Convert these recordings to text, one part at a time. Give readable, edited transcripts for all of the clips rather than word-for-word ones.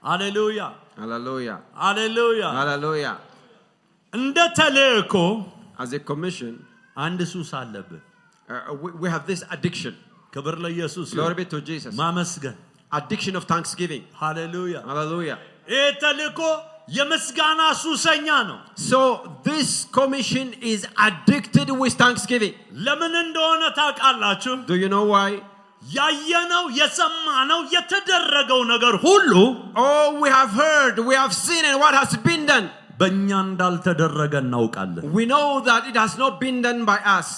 Hallelujah. Hallelujah. Hallelujah. Hallelujah. እንደ ተልእኮ As a commission, አንድ ሱስ አለብን። we have this addiction. ክብር ለኢየሱስ ይሁን። Glory be to Jesus. ማመስገን Addiction of thanksgiving. Hallelujah. Hallelujah. ይህ ተልእኮ የምስጋና ሱሰኛ ነው። So this commission is addicted with thanksgiving. ለምን እንደሆነ ታውቃላችሁ? Do you know why? ያየነው የሰማነው የተደረገው ነገር ሁሉ Oh, we have heard, we have seen, and what has been done. በእኛ እንዳልተደረገ እናውቃለን። We know that it has not been done by us.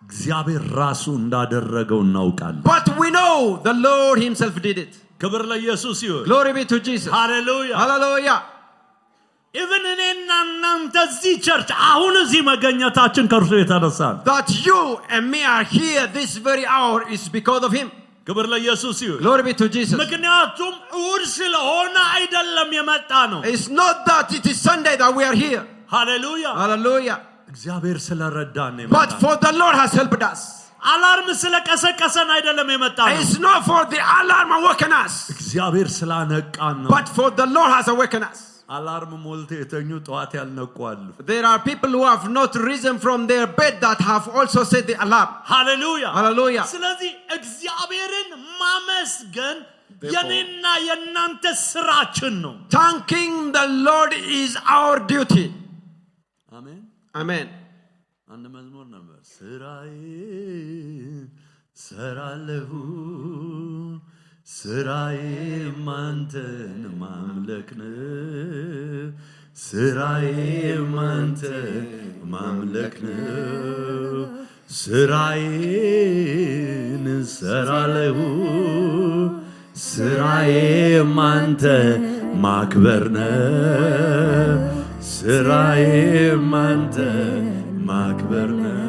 እግዚአብሔር ራሱ እንዳደረገው እናውቃለን። But we know the Lord himself did it. ክብር ለኢየሱስ ይሁን። Glory be to Jesus. Hallelujah. Hallelujah. Even እኔና እናንተ እዚህ ቸርች አሁን እዚህ መገኘታችን ከእርሱ የተነሳ ነው። That you and me are here this very hour is because of him. ክብር ለኢየሱስ ይሁን። Glory be to Jesus. ምክንያቱም እሑድ ስለሆነ አይደለም የመጣ ነው። It's not that it is Sunday that we are here. Hallelujah. Hallelujah. እግዚአብሔር ስለረዳን ነው የመጣ። But for the Lord has helped us. አላርም ስለቀሰቀሰን አይደለም የመጣ ነው። It's not for the alarm awaken us. እግዚአብሔር ስላነቃን ነው። But for the Lord has awakened us. አላርም ሞልቶ የተኙ ጠዋት ያልነቁ አሉ። There are people who have not risen from their bed that have also set the alarm. Hallelujah. Hallelujah. ስለዚህ እግዚአብሔርን ማመስገን የኔና የናንተ ስራችን ነው። Thanking the Lord is our duty. አሜን። Amen. አንድ መዝሙር ነበር። ስራዬ ሰራለሁ ስራዬ አንተን ማምለክ ነው ስራዬ አንተን ማምለክ ነው ስራዬን ሰራለሁ ስራዬ አንተን ማክበር ነው ስራዬ አንተን ማክበር ነው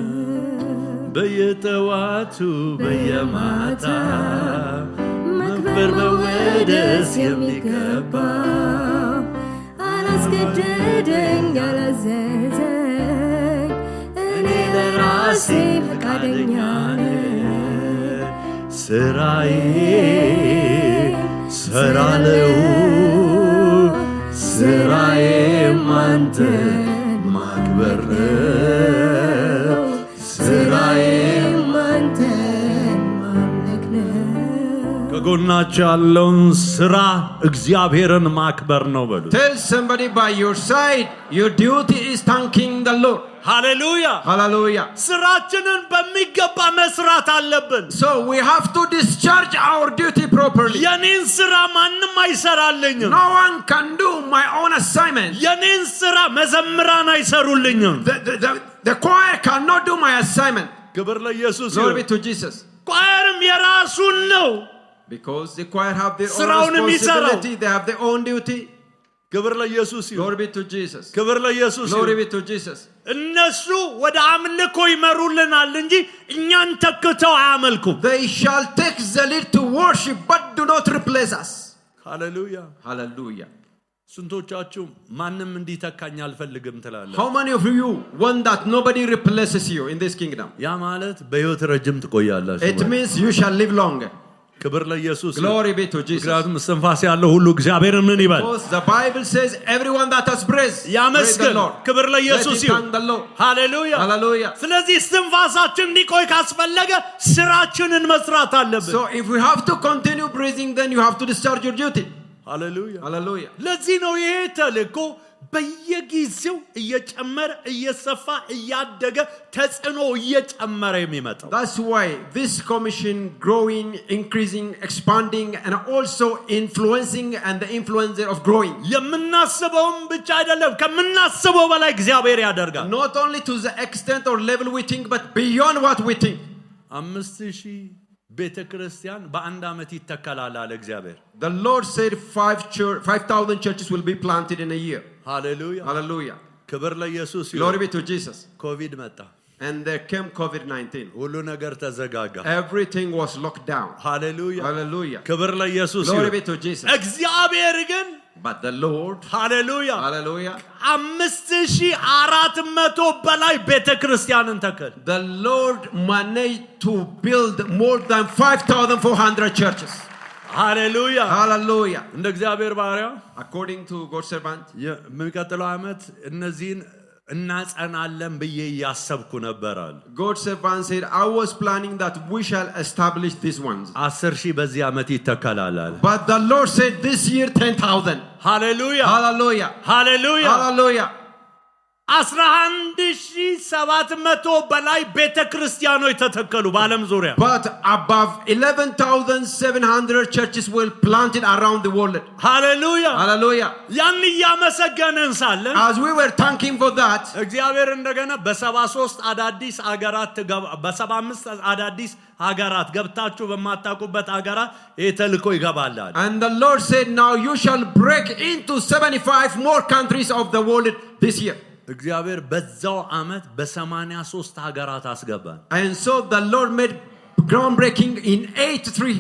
በየጠዋቱ በየማታ መክበር መወደስ የሚገባ አላስገደደኝ አላዘዘኝ እኔ ለራሴ ፈቃደኛ ነኝ ስራዬ ሰራለሁ ስራዬ አንተን ማክበር ነው ስራዬ አንተን ማምለክ ነው ከጎናችሁ ያለውን ስራ እግዚአብሔርን ማክበር ነው በሉ። Tell somebody by your side, your duty is thanking the Lord. ሃሌሉያ Hallelujah. ስራችንን በሚገባ መስራት አለብን። So we have to discharge our duty properly. የኔን ስራ ማንም አይሰራልኝም። No one can do my own assignment. የኔን ስራ መዘምራን አይሰሩልኝም። The choir cannot do my assignment. ክብር ለኢየሱስ Glory ይሁን። be to Jesus. ኳየርም የራሱን ነው። Because the choir have their own ስራውን የሚሰራው responsibility, they have their own duty. ክብር ለኢየሱስ ይሁን። Glory be to Jesus. ክብር ለኢየሱስ Glory ይሁን። be to Jesus. እነሱ ወደ አምልኮ ይመሩልናል እንጂ እኛን ተክተው አያመልኩም። They shall take the lead to worship, but do not replace us. ሃሌሉያ። Hallelujah. ስንቶቻችሁ ማንም እንዲተካኝ አልፈልግም ትላለ? How many of you want that nobody replaces you in this kingdom? ያ ማለት በሕይወት ረጅም ትቆያላችሁ። It means you shall live longer. ክብር ለኢየሱስ ይሁን። Glory be to Jesus. ምክንያቱም እስትንፋስ ያለው ሁሉ እግዚአብሔርን ምን ይበል? Because the Bible says everyone that has breath, praise the ያመስግን። Lord. ክብር Let ለኢየሱስ him ይሁን። thank the Lord. ሃሌሉያ። Hallelujah. ስለዚህ እስትንፋሳችን እንዲቆይ ካስፈለገ ስራችንን መስራት አለብን። So if we have to continue breathing, then you have to discharge your duty. ሃሌሉያ። Hallelujah. ለዚህ ነው ይሄ ተልእኮ በየጊዜው እየጨመረ እየሰፋ እያደገ ተጽዕኖ እየጨመረ የሚመጣው። That's why this commission growing, increasing, expanding, and also influencing and the influencer of growing. የምናስበውም ብቻ አይደለም ከምናስበው በላይ እግዚአብሔር ያደርጋል። Not only to the extent or level we think, but beyond what we think. 5000 ቤተ ክርስቲያን በአንድ ዓመት ይተከላል አለ እግዚአብሔር። The Lord said 5,000 churches will be planted in a year. ሃሌሉያ። Hallelujah. ክብር ለኢየሱስ ይሁን። Glory be to Jesus. ኮቪድ መጣ። And there came COVID-19. ሁሉ ነገር ተዘጋጋ። Everything was locked down. ሃሌሉያ። Hallelujah. ክብር ለኢየሱስ Glory ይሁን። be to Jesus. እግዚአብሔር ግን But the Lord, ሃሌሉያ hallelujah, 5400 በላይ ቤተ ክርስቲያንን ተከል። the Lord managed to build more than 5,400 churches. ሃሌሉያ Hallelujah. እንደ እግዚአብሔር ባሪያ According to God's servant, የሚቀጥለው ዓመት እነዚህን እናጸናለን ብዬ ያሰብኩ ነበራል God's servant said, I was planning that we shall establish these ones. 10,000 በዚህ ዓመት ይተከላል But the Lord said this year 10,000. ሃሌሉያ Hallelujah. ሃሌሉያ Hallelujah. 11,700 በላይ ቤተክርስቲያኖች ተተከሉ በዓለም ዙሪያ But above 11,700 churches were planted around the world. ሃሌሉያ Hallelujah. ያን ያመሰገነን ሳለን As we were thanking for that, እግዚአብሔር እንደገና በ73 አዳዲስ አገራት በ75 አዳዲስ ሀገራት ገብታችሁ በማታውቁበት ሀገራት የተልኮ ይገባላል and the Lord said, now you shall break into 75 more countries of the world this year. እግዚአብሔር በዛው ዓመት በ83 ሀገራት አስገባን And so the Lord made groundbreaking in 83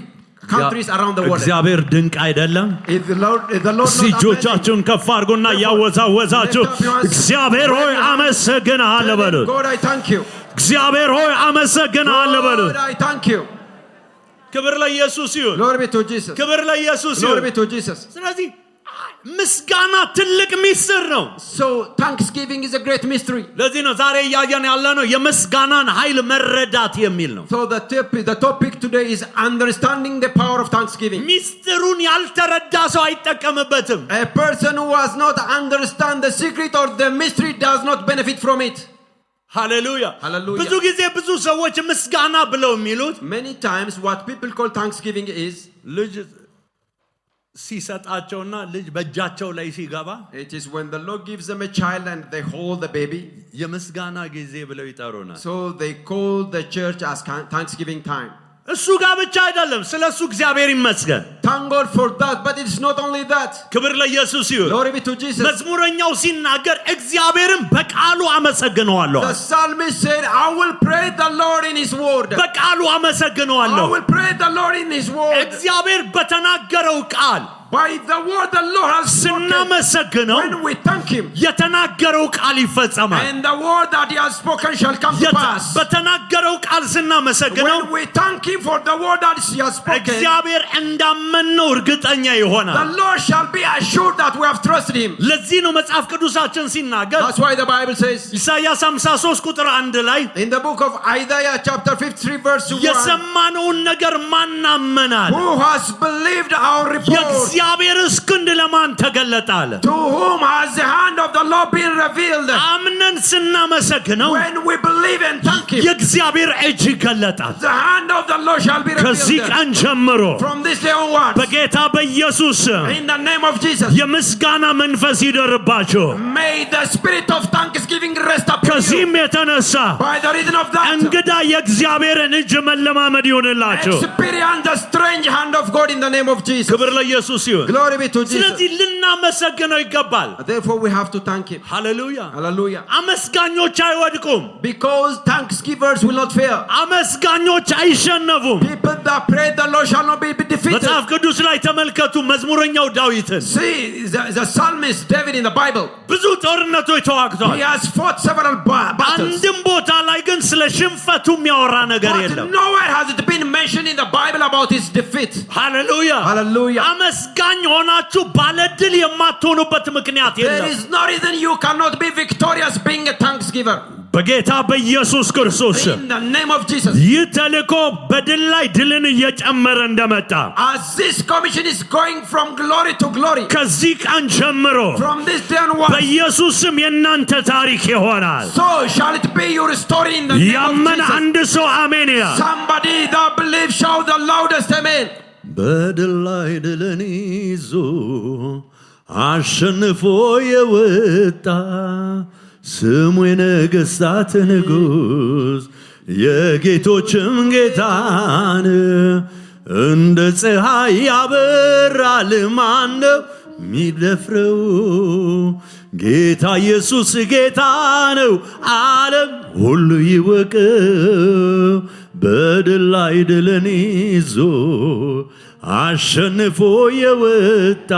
countries around the world. እግዚአብሔር ድንቅ አይደለም Is the Lord not እጆቻችሁን ከፍ አድርጉና ያወዛወዛችሁ እግዚአብሔር ሆይ አመሰግንሃለሁ በሉ amazing? God, I thank you. እግዚአብሔር ሆይ አመሰግንሃለሁ በሉ God, I thank you. ክብር ለኢየሱስ ይሁን Glory be to Jesus. ክብር ለኢየሱስ Glory ይሁን be to Jesus. ስለዚህ ምስጋና ትልቅ ሚስጥር ነው So thanksgiving is a great mystery. ለዚህ ነው ዛሬ ያያየን ያለነው የምስጋናን ኃይል መረዳት የሚል ነው So the topic today is understanding the power of thanksgiving. ሚስጥሩን ያልተረዳ ሰው አይጠቀምበትም A person who has not understand the secret or the mystery does not benefit from it. ሃሌሉያ Hallelujah. ብዙ ጊዜ ብዙ ሰዎች ምስጋና ብለው የሚሉት Many times what people call thanksgiving is ልጅ ሲሰጣቸውና ልጅ በእጃቸው ላይ ሲገባ it is when the Lord gives them a child and they hold the baby. የምስጋና ጊዜ ብለው ይጠሩናል So they call the church as thanksgiving time. እሱ ጋር ብቻ አይደለም ስለሱ እግዚአብሔር ይመስገን Thank God for that, but it's not only that. ክብር ለኢየሱስ ይሁን Glory be to Jesus. መዝሙረኛው ሲናገር እግዚአብሔርን በቃሉ አመሰግነዋለሁ The psalmist said, I will praise the Lord in his word. በቃሉ I አመሰግነዋለሁ will praise the Lord in his word. እግዚአብሔር በተናገረው ቃል By the word the Lord has spoken. ስናመሰግነው When we thank him, የተናገረው ቃል ይፈጸማል and the word that he has spoken shall come to pass. በተናገረው ቃል ስናመሰግነው When we thank him for the word that he has spoken, እግዚአብሔር እንዳመነው እርግጠኛ the ይሆናል Lord shall be assured that we have trusted him. ለዚህ ነው መጽሐፍ ቅዱሳችን ሲናገር That's why the Bible says ኢሳይያስ 53 ቁጥር 1 ላይ in the book of Isaiah chapter 53 verse 1, የሰማነውን ነገር ማናመናል who has believed our report? የእግዚአብሔርስ ክንድ ለማን ተገለጠ አለ To whom has the hand of the Lord been revealed? አምነን ስናመሰግነው When we believe and thank him, የእግዚአብሔር እጅ ይገለጣል the hand of the Lord shall be ከዚህ revealed. ቀን ጀምሮ From this day onwards, በጌታ በኢየሱስ ስም in the name of Jesus, የምስጋና መንፈስ ይደርባችሁ may the spirit of thanksgiving rest upon you. ከዚህም የተነሳ By the reason of that, እንግዳ የእግዚአብሔርን እጅ መለማመድ ይሆንላችሁ experience the strange hand of God in the name of Jesus. ክብር ለኢየሱስ ይሁን Glory be to Jesus. ስለዚህ ልናመሰግነው ይገባል Therefore, we have to thank him. ሃሌሉያ Hallelujah. አመስጋኞች አይወድቁም Because thanksgivers will not fail. አመስጋኞች አይሸነፉም People that pray the Lord shall not be defeated. መጽሐፍ ቅዱስ ላይ ተመልከቱ መዝሙረኛው ዳዊትን See, the psalmist David in the Bible, ብዙ ጦርነቶች ተዋግቷል he has fought several battles. አንድም ቦታ ላይ ግን ስለ ሽንፈቱ የሚያወራ ነገር But የለም nowhere has it been mentioned in the Bible about his defeat. ሃሌሉያ Hallelujah. አመስጋኝ ሆናችሁ ባለድል የማትሆኑበት ምክንያት There የለም is no reason you cannot be victorious being a thanksgiver. በጌታ በኢየሱስ ክርስቶስ In the name of Jesus. ይህ ተልእኮ በድል ላይ ድልን እየጨመረ እንደመጣ As this commission is going from glory to glory, ከዚህ ቀን ጀምሮ from this day onwards, በኢየሱስ ስም የእናንተ ታሪክ ይሆናል so shall it be your story in the name of ያመነ Jesus. አንድ ሰው አሜን ያ Somebody that believes shout the loudest amen. በድል ላይ ድልን ይዞ አሸንፎ የወጣ ስሙ የነገሥታት ንጉሥ የጌቶችም ጌታን እንደ ፀሐይ ያበራል ማነው ሚደፍረው ጌታ ኢየሱስ ጌታ ነው ዓለም ሁሉ ይወቀው በድል ላይ ድልን ይዞ አሸንፎ የወጣ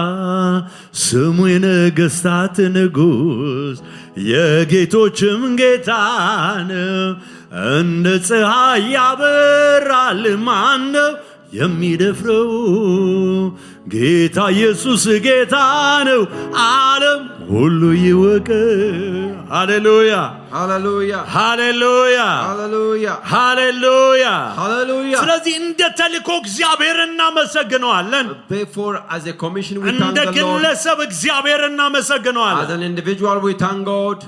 ስሙ የነገሥታት ንጉሥ የጌቶችም ጌታ ነው እንደ ፀሐይ ያበራል ማነው የሚደፍረው ጌታ ኢየሱስ ጌታ ነው ዓለም ሁሉ ይወቅ ሃሌሉያ ሃሌሉያ ሃሌሉያ ሃሌሉያ ሃሌሉያ ሃሌሉያ ስለዚህ እንደ ተልእኮ እግዚአብሔር እናመሰግነዋለን therefore as a commission we thank እንደ the Lord ግለሰብ እግዚአብሔር እናመሰግነዋለን as an individual we thank God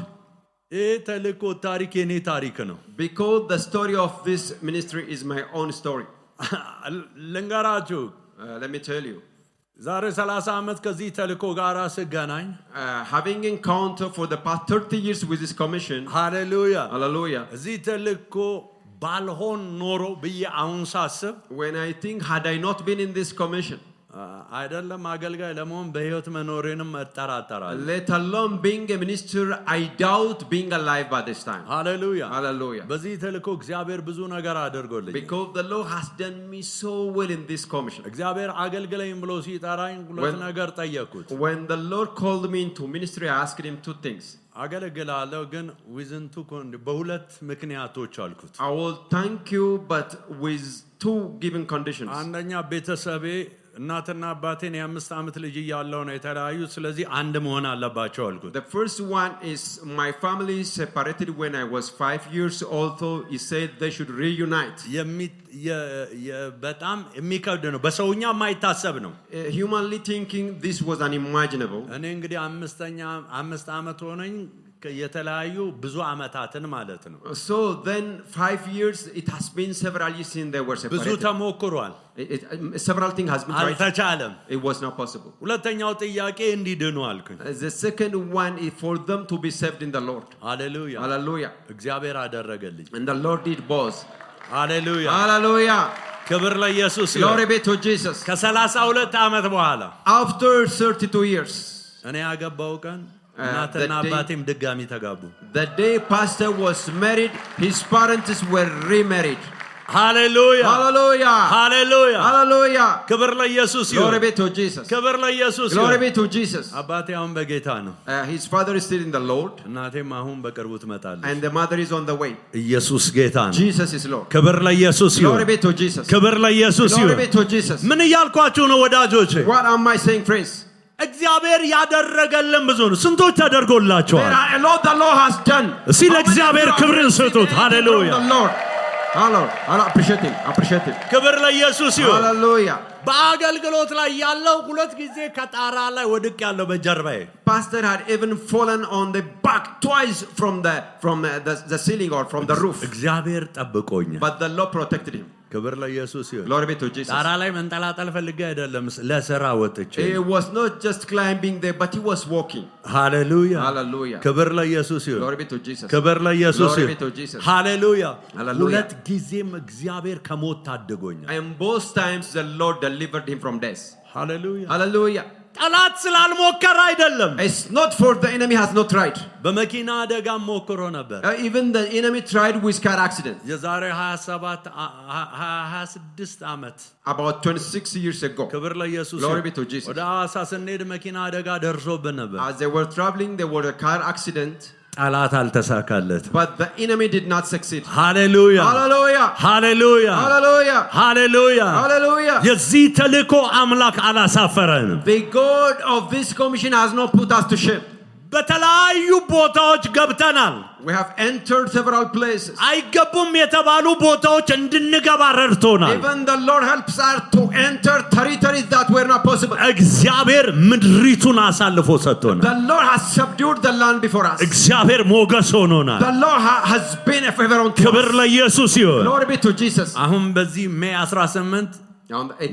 ተልእኮ ታሪክ የኔ ታሪክ ነው because the story of this ministry is my own story ልንገራችሁ let me tell you ዛሬ 30 ዓመት ከዚህ ተልእኮ ጋር ስገናኝ having encounter for the past 30 years with this commission ሃሌሉያ hallelujah እዚህ ተልእኮ ባልሆን ኖሮ ብዬ አሁን ሳስብ when I think had I not been in this commission አይደለም አገልጋይ ለመሆን በህይወት መኖሬንም እጠራጠራለሁ let alone being a minister I doubt being alive by this time hallelujah hallelujah በዚህ ተልእኮ እግዚአብሔር ብዙ ነገር አድርጎልኝ because the Lord has done me so well in this commission እግዚአብሔር አገልግለኝ ብሎ ሲጠራኝ ሁለት ነገር ጠየቅኩት when the Lord called me into ministry I asked him two things አገለግላለሁ ግን within two በሁለት ምክንያቶች አልኩት I will thank you but with two given conditions አንደኛ ቤተሰቤ እናትና አባቴን የ5 ዓመት ልጅ ያለው ነው የተለያዩ ስለዚህ አንድ መሆን አለባቸው አልኩት The first one is my family separated when I was 5 years old so he said they should reunite በጣም የሚከብድ ነው በሰውኛ የማይታሰብ ነው humanly thinking this was unimaginable እኔ እንግዲህ 5 ዓመት ሆነኝ የተለያዩ ብዙ አመታትን ማለት ነው so then 5 years it has been several years since they were separated ብዙ ተሞክሯል several things has been tried አልተቻለም it was not possible ሁለተኛው ጥያቄ እንዲድኑ አልኩኝ the second one is for them to be saved in the Lord hallelujah hallelujah እግዚአብሔር አደረገልኝ and the Lord did both hallelujah hallelujah ክብር ለኢየሱስ glory be to Jesus ከ32 ዓመት በኋላ after 32 years እኔ ያገባው ቀን እናትና አባቴም ድጋሚ ተጋቡ the day pastor was married his parents were remarried hallelujah hallelujah hallelujah hallelujah ክብር ለኢየሱስ glory be to Jesus ክብር ለኢየሱስ glory be to Jesus አባቴ አሁን በጌታ ነው his father is still in the Lord እናቴም አሁን በቅርቡ ትመጣለች and the mother is on the way ኢየሱስ ጌታ ነው Jesus is Lord ክብር ለኢየሱስ glory be to Jesus ክብር ለኢየሱስ glory be to Jesus ምን እያልኳችሁ ነው ወዳጆቼ what am I saying friends እግዚአብሔር ያደረገልን ብዙ ነው ስንቶች ተደርጎላችኋል a lot the Lord has done እስቲ ለእግዚአብሔር ክብርን ስጡት ሃሌሉያ appreciate him ክብር ለኢየሱስ ይሁን hallelujah በአገልግሎት ላይ ያለው ሁለት ጊዜ ከጣራ ላይ ወድቅ ያለው በጀርባዬ pastor had even fallen on the back twice from the ceiling or from the roof እግዚአብሔር ጠብቆኛል but the Lord protected him ክብር ለኢየሱስ ይሁን glory be to Jesus ጣራ ላይ መንጠላጠል ፈልጌ አይደለም ለሥራ ወጥቼ he was not just climbing there but he was walking hallelujah hallelujah ክብር ለኢየሱስ ይሁን glory be to Jesus ክብር ለኢየሱስ glory ይሁን be to Jesus hallelujah hallelujah ሁለት ጊዜም እግዚአብሔር ከሞት ታድጎኛል and both times the Lord delivered him from death hallelujah hallelujah ጠላት ስላልሞከረ አይደለም it's not for the enemy has not tried በመኪና አደጋ ሞክሮ ነበር even the enemy tried with car accident የዛሬ 26 ዓመት about 26 years ago ክብር ለኢየሱስ glory be to Jesus ወደ ሐዋሳ ስንሄድ መኪና አደጋ ደርሶብን ነበር as they were traveling there was a car accident ጠላት አልተሳካለት but the enemy did not succeed hallelujah hallelujah hallelujah hallelujah hallelujah hallelujah የዚህ ተልእኮ አምላክ አላሳፈረንም the God of this commission has not put us to shame በተለያዩ ቦታዎች ገብተናል we have entered several places አይገቡም የተባሉ ቦታዎች እንድንገባ ረድቶናል even the Lord helps us to enter territories that were not possible እግዚአብሔር ምድሪቱን አሳልፎ ሰጥቶናል the Lord has subdued the land before us እግዚአብሔር ሞገስ ሆኖናል the Lord has been a favor unto us ክብር ለኢየሱስ ይሁን glory be to Jesus አሁን በዚህ ሜይ 18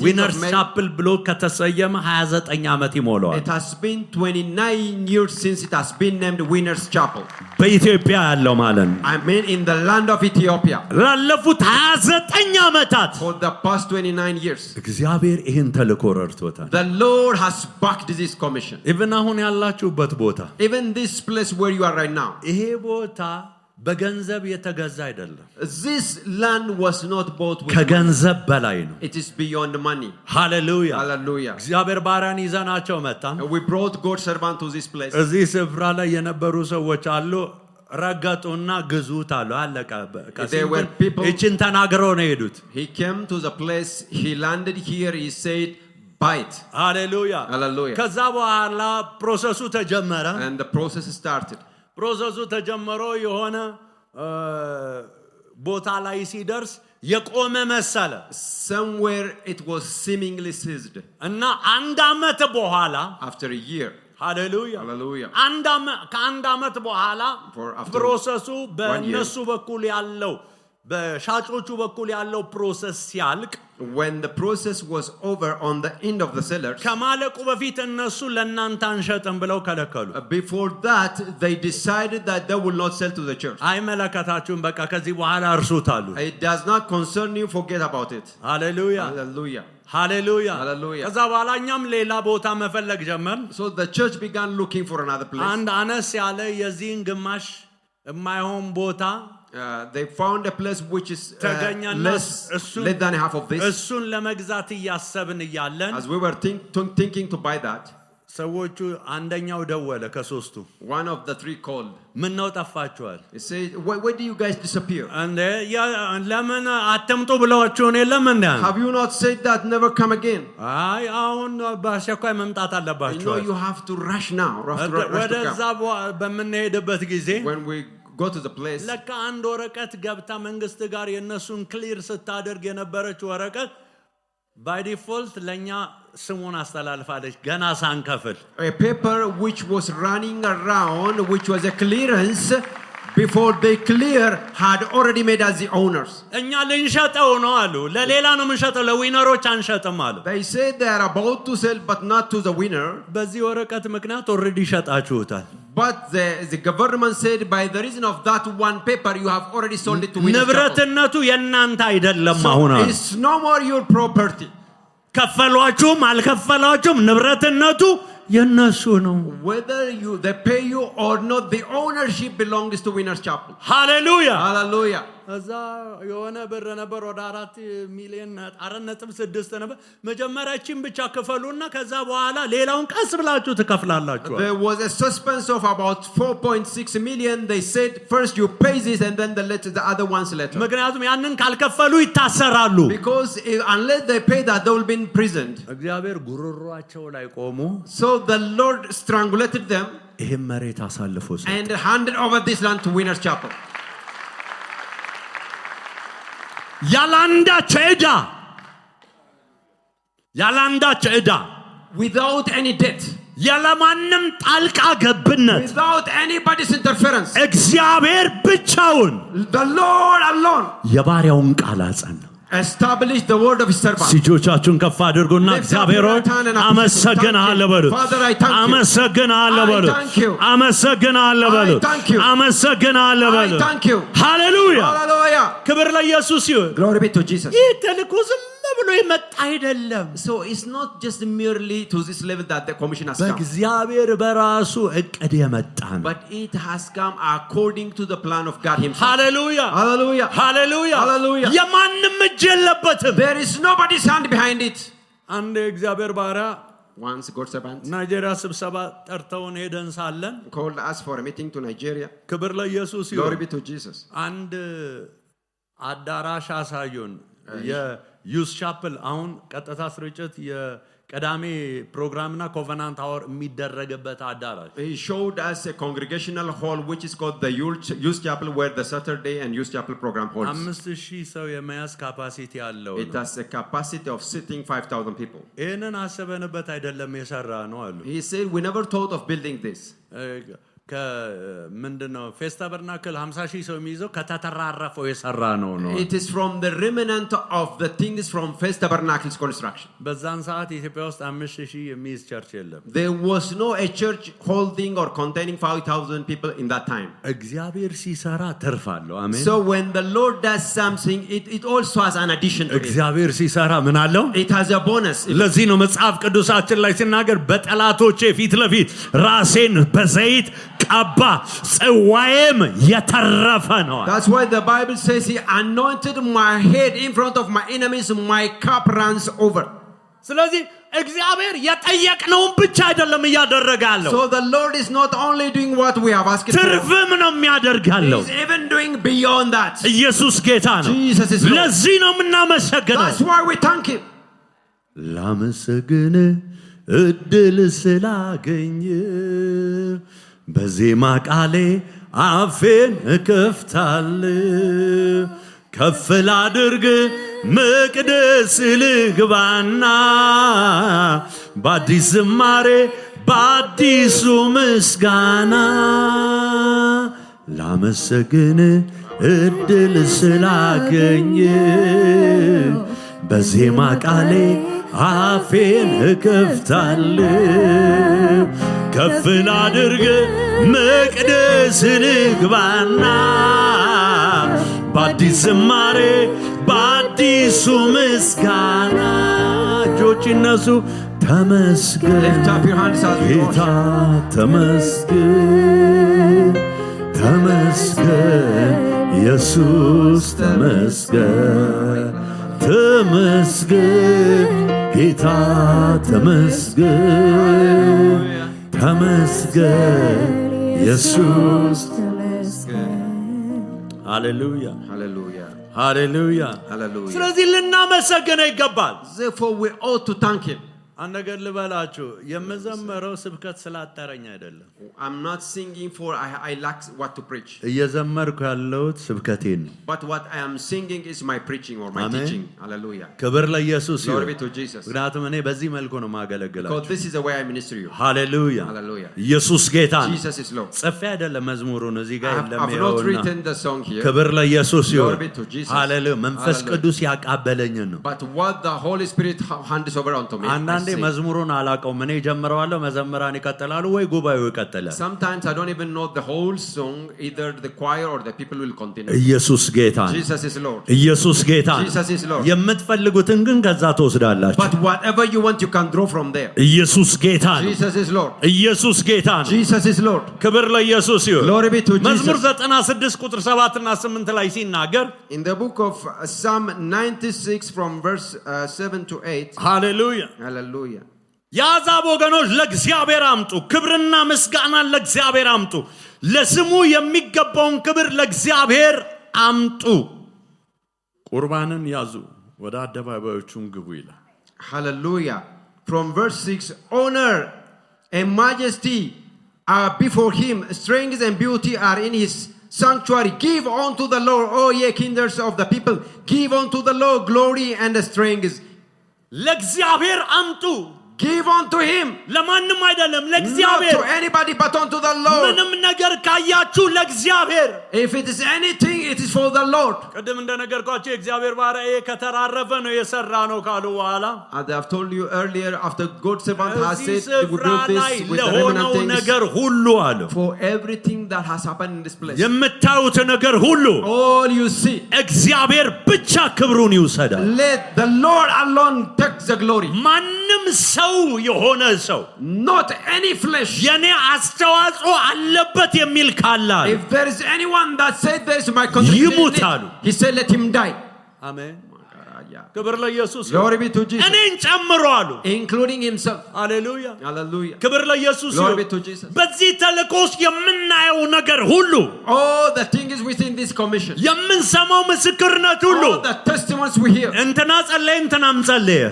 ዊነርስ ቻፕል ብሎ ከተሰየመ 29 ዓመት ይሞላዋል it has been 29 years since it has been named Winners Chapel በኢትዮጵያ ያለው ማለት ነው I mean in the land of Ethiopia ላለፉት 29 ዓመታት for the past 29 years እግዚአብሔር ይህን ተልእኮ ረድቶታል the Lord has backed this commission even አሁን ያላችሁበት ቦታ even this place where you are right now ይሄ ቦታ በገንዘብ የተገዛ አይደለም this land was not bought with ከገንዘብ በላይ ነው it is beyond money hallelujah hallelujah እግዚአብሔር ባሪያን ይዘናቸው መጣን we brought God's servant to this place እዚህ ስፍራ ላይ የነበሩ ሰዎች አሉ ረገጡና ግዙት አሉ አለቀ There were people- እቺን ተናግረው ነው የሄዱት He came to the place, he landed here, he said, buy it. ሃሌሉያ Hallelujah. ከዛ በኋላ ፕሮሰሱ ተጀመረ And the process started. ፕሮሰሱ ተጀምሮ የሆነ ቦታ ላይ ሲደርስ የቆመ መሰለ Somewhere it was seemingly seized. እና አንድ አመት በኋላ After a year, ሃሌሉያ hallelujah, ከአንድ አመት በኋላ after ፕሮሰሱ 1 year, በእነሱ በኩል ያለው በሻጮቹ በኩል ያለው ፕሮሰስ ሲያልቅ when the process was over on the end of the sellers, ከማለቁ በፊት እነሱ ለእናንተ አንሸጥም ብለው ከለከሉ before that, they decided that they will not sell to the church. አይመለከታችሁም በቃ ከዚህ በኋላ እርሱት አሉ It does not concern you, forget about it. ሃሌሉያ Hallelujah. ሃሌሉያ Hallelujah. ከዛ በኋላ እኛም ሌላ ቦታ መፈለግ ጀመርን So the church began looking for another place. አንድ አነስ ያለ የዚህን ግማሽ የማይሆን ቦታ They found a place which is ተገኘና less than half of this. እሱን ለመግዛት እያሰብን እያለን As we were thinking to buy that, ሰዎቹ አንደኛው ደወለ ከሶስቱ one of the three called. ምን ነው ጠፋችኋል He said, where do you guys disappear? እንዴ ለምን አትምጡ ብለዋችሁን የለም እንዴ Have you not said that never come again? አይ አሁን በአስቸኳይ መምጣት You አለባችሁ know you have to rush now. Rush to ወደዛ come. በምንሄድበት ጊዜ When we go to the place, ለካ አንድ ወረቀት ገብታ መንግስት ጋር የነሱን ክሊር ስታደርግ የነበረች ወረቀት ባይ ዲፎልት ለኛ ስሙን አስተላልፋለች ገና ሳንከፍል a paper which was running around, which was a clearance before they clear, had already made us the owners. እኛ ልንሸጠው ነው አሉ ለሌላ ነው የምንሸጠው ለዊነሮች አንሸጥም አሉ They said they are about to sell but not to the winner. በዚህ ወረቀት ምክንያት ኦልሬዲ ሸጣችሁታል But the government said by the reason of that one paper you have already sold it to winners. ንብረትነቱ የእናንተ አይደለም አሁን So it's no more your property. ከፈሏችሁም አልከፈሏችሁም ንብረትነቱ የነሱ ነው Whether they pay you or not, the ownership belongs to Winners Chapel. ሃሌሉያ Hallelujah. እዛ የሆነ ብር ነበር ወደ 4 ሚሊዮን 4.6 ነበር መጀመሪያችን ብቻ ከፈሉና ከዛ በኋላ ሌላውን ቀስ ብላችሁ ትከፍላላችሁ There was a suspense of about 4.6 million. They said first you pay this and then the other ones later. ምክንያቱም ያንን ካልከፈሉ ይታሰራሉ Because unless they pay that, they will be imprisoned. እግዚአብሔር ጉሮሯቸው ላይ ቆሞ So the Lord strangulated them ይሄን መሬት አሳልፎ ሰጠ and handed over this land to Winners Chapel. ያላንዳች ዕዳ Without any debt. ያለማንም ጣልቃ ገብነት Without anybody's interference. እግዚአብሔር ብቻውን The Lord alone የባሪያውን ቃል አጸና established the word of his servant. እጆቻችሁን ከፍ አድርጉና እግዚአብሔር ሆይ አመሰግንሃለሁ በሉት አመሰግንሃለሁ በሉት አመሰግንሃለሁ በሉት አመሰግንሃለሁ በሉት ሃሌሉያ Hallelujah. ክብር ለኢየሱስ ይሁን Glory be to Jesus. ይህ ተልእኮ ዝም ብሎ የመጣ አይደለም So it's not just merely to this level that the commission has come, በእግዚአብሔር በራሱ እቅድ የመጣ ነው but it has come according to the plan of God himself. ሃሌሉያ Hallelujah. ሃሌሉያ Hallelujah. የማንም እጅ የለበትም There is nobody's hand behind it. አንድ የእግዚአብሔር ባሪያ Once God's servant ናይጄሪያ ስብሰባ ጠርተውን ሄደን ሳለን called us for a meeting to Nigeria. ክብር ለኢየሱስ Glory ይሁን be to Jesus. አንድ አዳራሽ አሳዩን የዩስ ቻፕል አሁን ቀጥታ ስርጭት የቀዳሜ ፕሮግራምና ኮቨናንት አወር የሚደረግበት አዳራሽ He showed us a congregational hall which is called the Youth Chapel, where the Saturday and Youth Chapel program holds. 5000 ሰው የመያዝ ካፓሲቲ ያለው It has a capacity of sitting 5,000 people. ይህንን አስበንበት አይደለም የሰራ ነው አሉ He said, we never thought of building this. ምንድነው ፌስት ታበርናክል 50000 ሰው የሚይዘው ከተተራረፈው የሰራ ነው It is from the remnant of the things from First Tabernacle's construction. በዛን ሰዓት ኢትዮጵያ ውስጥ 5000 የሚይዝ ቸርች የለም There was no a church holding or containing 5,000 people in that time. እግዚአብሔር ሲሰራ ትርፍ አለው አሜን So when the Lord does something, it also has an addition to it. እግዚአብሔር ሲሰራ ምን አለው It has a bonus. ለዚህ ነው መጽሐፍ ቅዱሳችን ላይ ሲናገር በጠላቶቼ ፊት ለፊት ራሴን በዘይት ቀባ ጽዋዬም የተረፈ ነው That's why the Bible says he anointed my head in front of my enemies, my cup runs over. ስለዚህ እግዚአብሔር የጠየቅነውን ብቻ አይደለም እያደረገ ያለው So the Lord is not only doing what we have asked for. ትርፍም ነው የሚያደርጋለው He's even doing beyond that. ኢየሱስ ጌታ ነው Jesus is Lord. ለዚህ ነው የምናመሰግነው That's why we thank him. ላመሰግን እድል ስላገኘ በዜማ ቃሌ አፌን እከፍታለሁ ከፍ ላድርግ መቅደስ ልግባና በአዲስ ዝማሬ በአዲሱ ምስጋና ላመሰግን እድል ስላገኘ በዜማ ቃሌ አፌን እከፍታለሁ ከፍ ላድርግ መቅደስ ልግባና በአዲስ ዝማሬ በአዲሱ ምስጋና እጆች ይነሱ ተመስገን Lift up your hands as we ጌታ worship. ተመስገን ተመስገን ኢየሱስ ተመስገን ተመስገን ጌታ ተመስገን ተመስገን ኢየሱስ ሃሌሉያ Hallelujah. ሃሌሉያ Hallelujah. ስለዚህ ልናመሰግነው ይገባል Therefore we ought to thank him. አንድ ነገር ልበላችሁ የምዘምረው ስብከት ስላጠረኝ አይደለም I'm not singing for I lack what to preach. እየዘመርኩ ያለሁት ስብከቴን ነው But what I am singing is my preaching or my Amen. teaching. Hallelujah. ክብር ለኢየሱስ Glory ይሁን be to Jesus. ምክንያቱም እኔ በዚህ መልኩ ነው Because ማገለግላችሁ this is the way I minister you. ሃሌሉያ Hallelujah. ኢየሱስ ጌታ ነው Jesus is Lord. ጽፌ አይደለም መዝሙሩን እዚህ ጋር I've not የለም written the song here. ክብር ለኢየሱስ ይሁን Glory be to Jesus. ሃሌሉያ መንፈስ Hallelujah. ቅዱስ ያቃበለኝ ነው But what the Holy Spirit hands over unto me. I አንዳንዴ sing. መዝሙሩን አላውቀውም እኔ ጀምረዋለሁ መዘምራን ይቀጥላሉ ወይ ጉባኤው ይቀጥላል Sometimes I don't even know the whole song. Either the choir or the people will continue. ኢየሱስ ጌታ ነው Jesus is Lord. ኢየሱስ ጌታ ነው Jesus is Lord. የምትፈልጉትን ግን ከዛ ትወስዳላችሁ But whatever you want, you can draw from there. ኢየሱስ ጌታ ነው Jesus is Lord. ኢየሱስ ጌታ ነው Jesus is Lord. ክብር ለኢየሱስ ይሁን Glory be to መዝሙር Jesus. 96 ቁጥር 7 እና 8 ላይ ሲናገር In the book of Psalm 96 from verse 7 to 8. ሃሌሉያ Hallelujah. የአሕዛብ ወገኖች ለእግዚአብሔር አምጡ ክብርና ምስጋናን ለእግዚአብሔር አምጡ ለስሙ የሚገባውን ክብር ለእግዚአብሔር አምጡ ቁርባንን ያዙ ወደ አደባባዮቹም ግቡ ይላል Hallelujah. From verse 6, honor and majesty are before him, strength and beauty are in his sanctuary. Give unto the Lord, O ye kindreds of the people, give unto the Lord glory and strength. ለእግዚአብሔር አምጡ Give unto him, ለማንም አይደለም not ለእግዚአብሔር to anybody but unto the Lord. ምንም ነገር ካያችሁ ለእግዚአብሔር If it is anything, it is for the Lord. ቅድም እንደነገርኳችሁ የእግዚአብሔር ባሪያ ከተራረፈ ነው የሰራ ነው ካሉ በኋላ As I have told you earlier, after God's servant has እዚህ said, we ስፍራ do ላይ this with the ለሆነው remnant things, ነገር ሁሉ አለ for everything that has happened in this place. የምታዩት ነገር ሁሉ All you see, እግዚአብሔር ብቻ ክብሩን ይውሰዳል let the Lord alone take the glory. ማንም ሰው የሆነ ሰው Not any flesh. የኔ አስተዋጽኦ አለበት የሚል ካለ If there is anyone that said there is my contribution, ይሙታሉ he said let him die. አሜን ክብር ለኢየሱስ Glory be to Jesus. እኔን ጨምሮ አሉ Including himself. ሃሌሉያ Hallelujah. ክብር ለኢየሱስ Glory be to Jesus. በዚህ ተልእኮ ውስጥ የምናየው ነገር ሁሉ All the things within this commission, የምንሰማው ምስክርነት ሁሉ all the testimonies we hear, እንትና ጸለየ እንትናም ጸለየ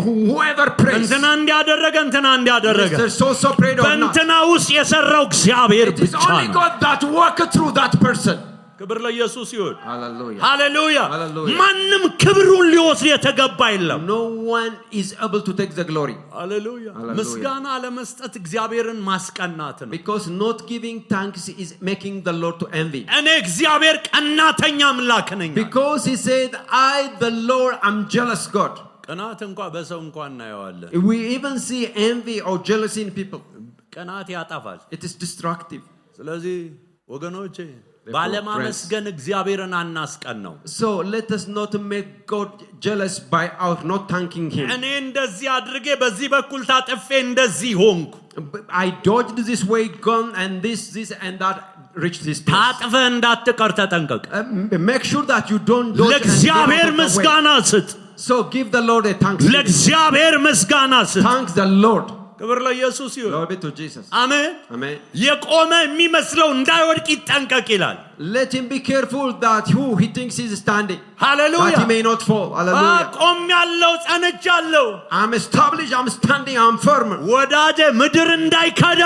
whoever prays, እንትና እንዲያደረገ እንትና እንዲያደረገ Mr. So prayed or not, በእንትና ውስጥ የሰራው እግዚአብሔር it is ብቻ only ነው God that worked through that person. ክብር ለኢየሱስ ይሁን Hallelujah. ሃሌሉያ Hallelujah. ማንም ክብሩን ሊወስድ የተገባ የለም No one is able to take the glory. ሃሌሉያ Hallelujah. ምስጋና ለመስጠት እግዚአብሔርን ማስቀናት ነው Because not giving thanks is making the Lord to envy. እኔ እግዚአብሔር ቀናተኛ አምላክ ነኝ Because he said, I, the Lord, am jealous God. ቅናት እንኳን በሰው እንኳን እናየዋለን We even see envy or jealousy in people. ቅናት ያጠፋል It is destructive. ስለዚህ ወገኖቼ ባለማመስገን እግዚአብሔርን አናስቀን ነው So let us not make God jealous by our not thanking him. እኔ እንደዚህ አድርጌ በዚህ በኩል ታጠፌ እንደዚህ ሆንኩ I dodged this way, gone, and this and that reached this place. ታጥፈ እንዳትቀር ተጠንቀቅ Make sure that you don't dodge and get out ለእግዚአብሔር of the way. ምስጋና ስጥ So give the Lord a thanksgiving. ለእግዚአብሔር ምስጋና ስጥ። Thanks the Lord. ክብር ለኢየሱስ ይሁን። Glory be to Jesus. አሜን። Amen. የቆመ የሚመስለው እንዳይወድቅ ይጠንቀቅ ይላል። Let him be careful that who he thinks is standing, ሃሌሉያ። that he may not fall. Hallelujah. ቆሜያለሁ፣ ጸንቻለሁ። I'm established, I'm standing, I'm firm. ወዳጄ ምድር እንዳይከዳ፣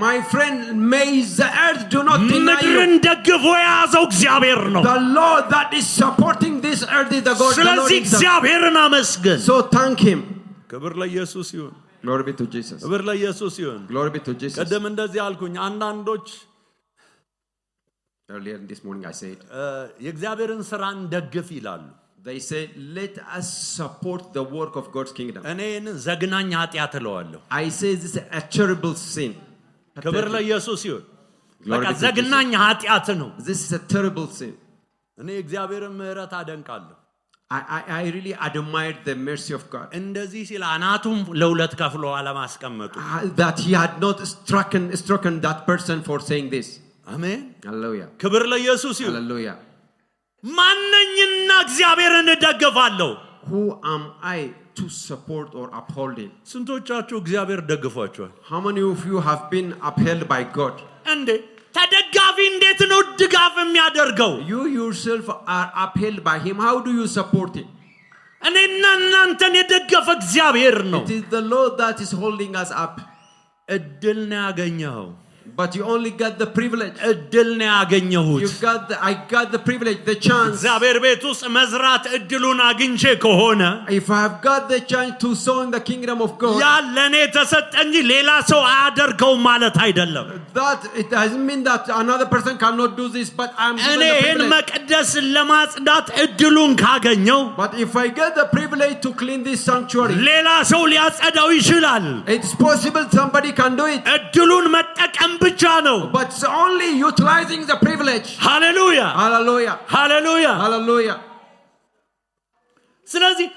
My friend, may the earth do not deny ምድርን you. ደግፎ የያዘው እግዚአብሔር ነው። The Lord that is supporting this earth is the God. The Lord ስለዚህ himself. እግዚአብሔርን አመስግን። So thank him. ክብር ለኢየሱስ ይሁን። Glory be to Jesus. ክብር ለኢየሱስ ይሁን። Glory be to Jesus. ቀደም እንደዚህ አልኩኝ። አንዳንዶች Earlier this morning I said, የእግዚአብሔርን ስራ እንደግፍ ይላሉ። they said, let us support the work of God's kingdom. እኔ ይህንን ዘግናኝ ኃጢአት እለዋለሁ። I say this is a terrible sin. ክብር ለኢየሱስ ይሁን። Glory በቃ be to ዘግናኝ ኃጢአት ነው። This is a terrible sin. እኔ እግዚአብሔርን ምሕረት አደንቃለሁ። I really admired the mercy of God. እንደዚህ ሲል አናቱም ለሁለት ከፍሎ አለማስቀመጡ። That he had not strucken that person for saying this. አሜን። Hallelujah. ክብር ለኢየሱስ ይሁን። Hallelujah. ማንኛና እግዚአብሔርን እደግፋለሁ? Who am I to support or uphold him? ስንቶቻችሁ እግዚአብሔር ደግፏችኋል? How many of you have been upheld by God? እንዴ ተደጋፊ እንዴት ነው ድጋፍ የሚያደርገው? You yourself are upheld by him. How do you support him? እኔና እናንተን የደገፈ እግዚአብሔር ነው። It is the Lord that is holding us up. እድል ነው ያገኘኸው። But you only got the privilege. እድል ነው ያገኘሁት። I got the privilege, the chance. እግዚአብሔር ቤት ውስጥ መዝራት እድሉን አግኝቼ ከሆነ If I have got the chance to sow in the kingdom of God, ያ ለኔ ተሰጠ እንጂ ሌላ ሰው አያደርገውም ማለት አይደለም። that it doesn't mean that another person cannot do this, but I'm given እኔ the ይህን privilege. መቅደስ ለማጽዳት እድሉን ካገኘው But if I get the privilege to clean this sanctuary, ሌላ ሰው ሊያጸዳው ይችላል። it's possible somebody can do it. እድሉን መጠቀም ብቻ ነው። But it's only utilizing the privilege. ሃሌሉያ Hallelujah. ሃሌሉያ። Hallelujah. ስለዚህ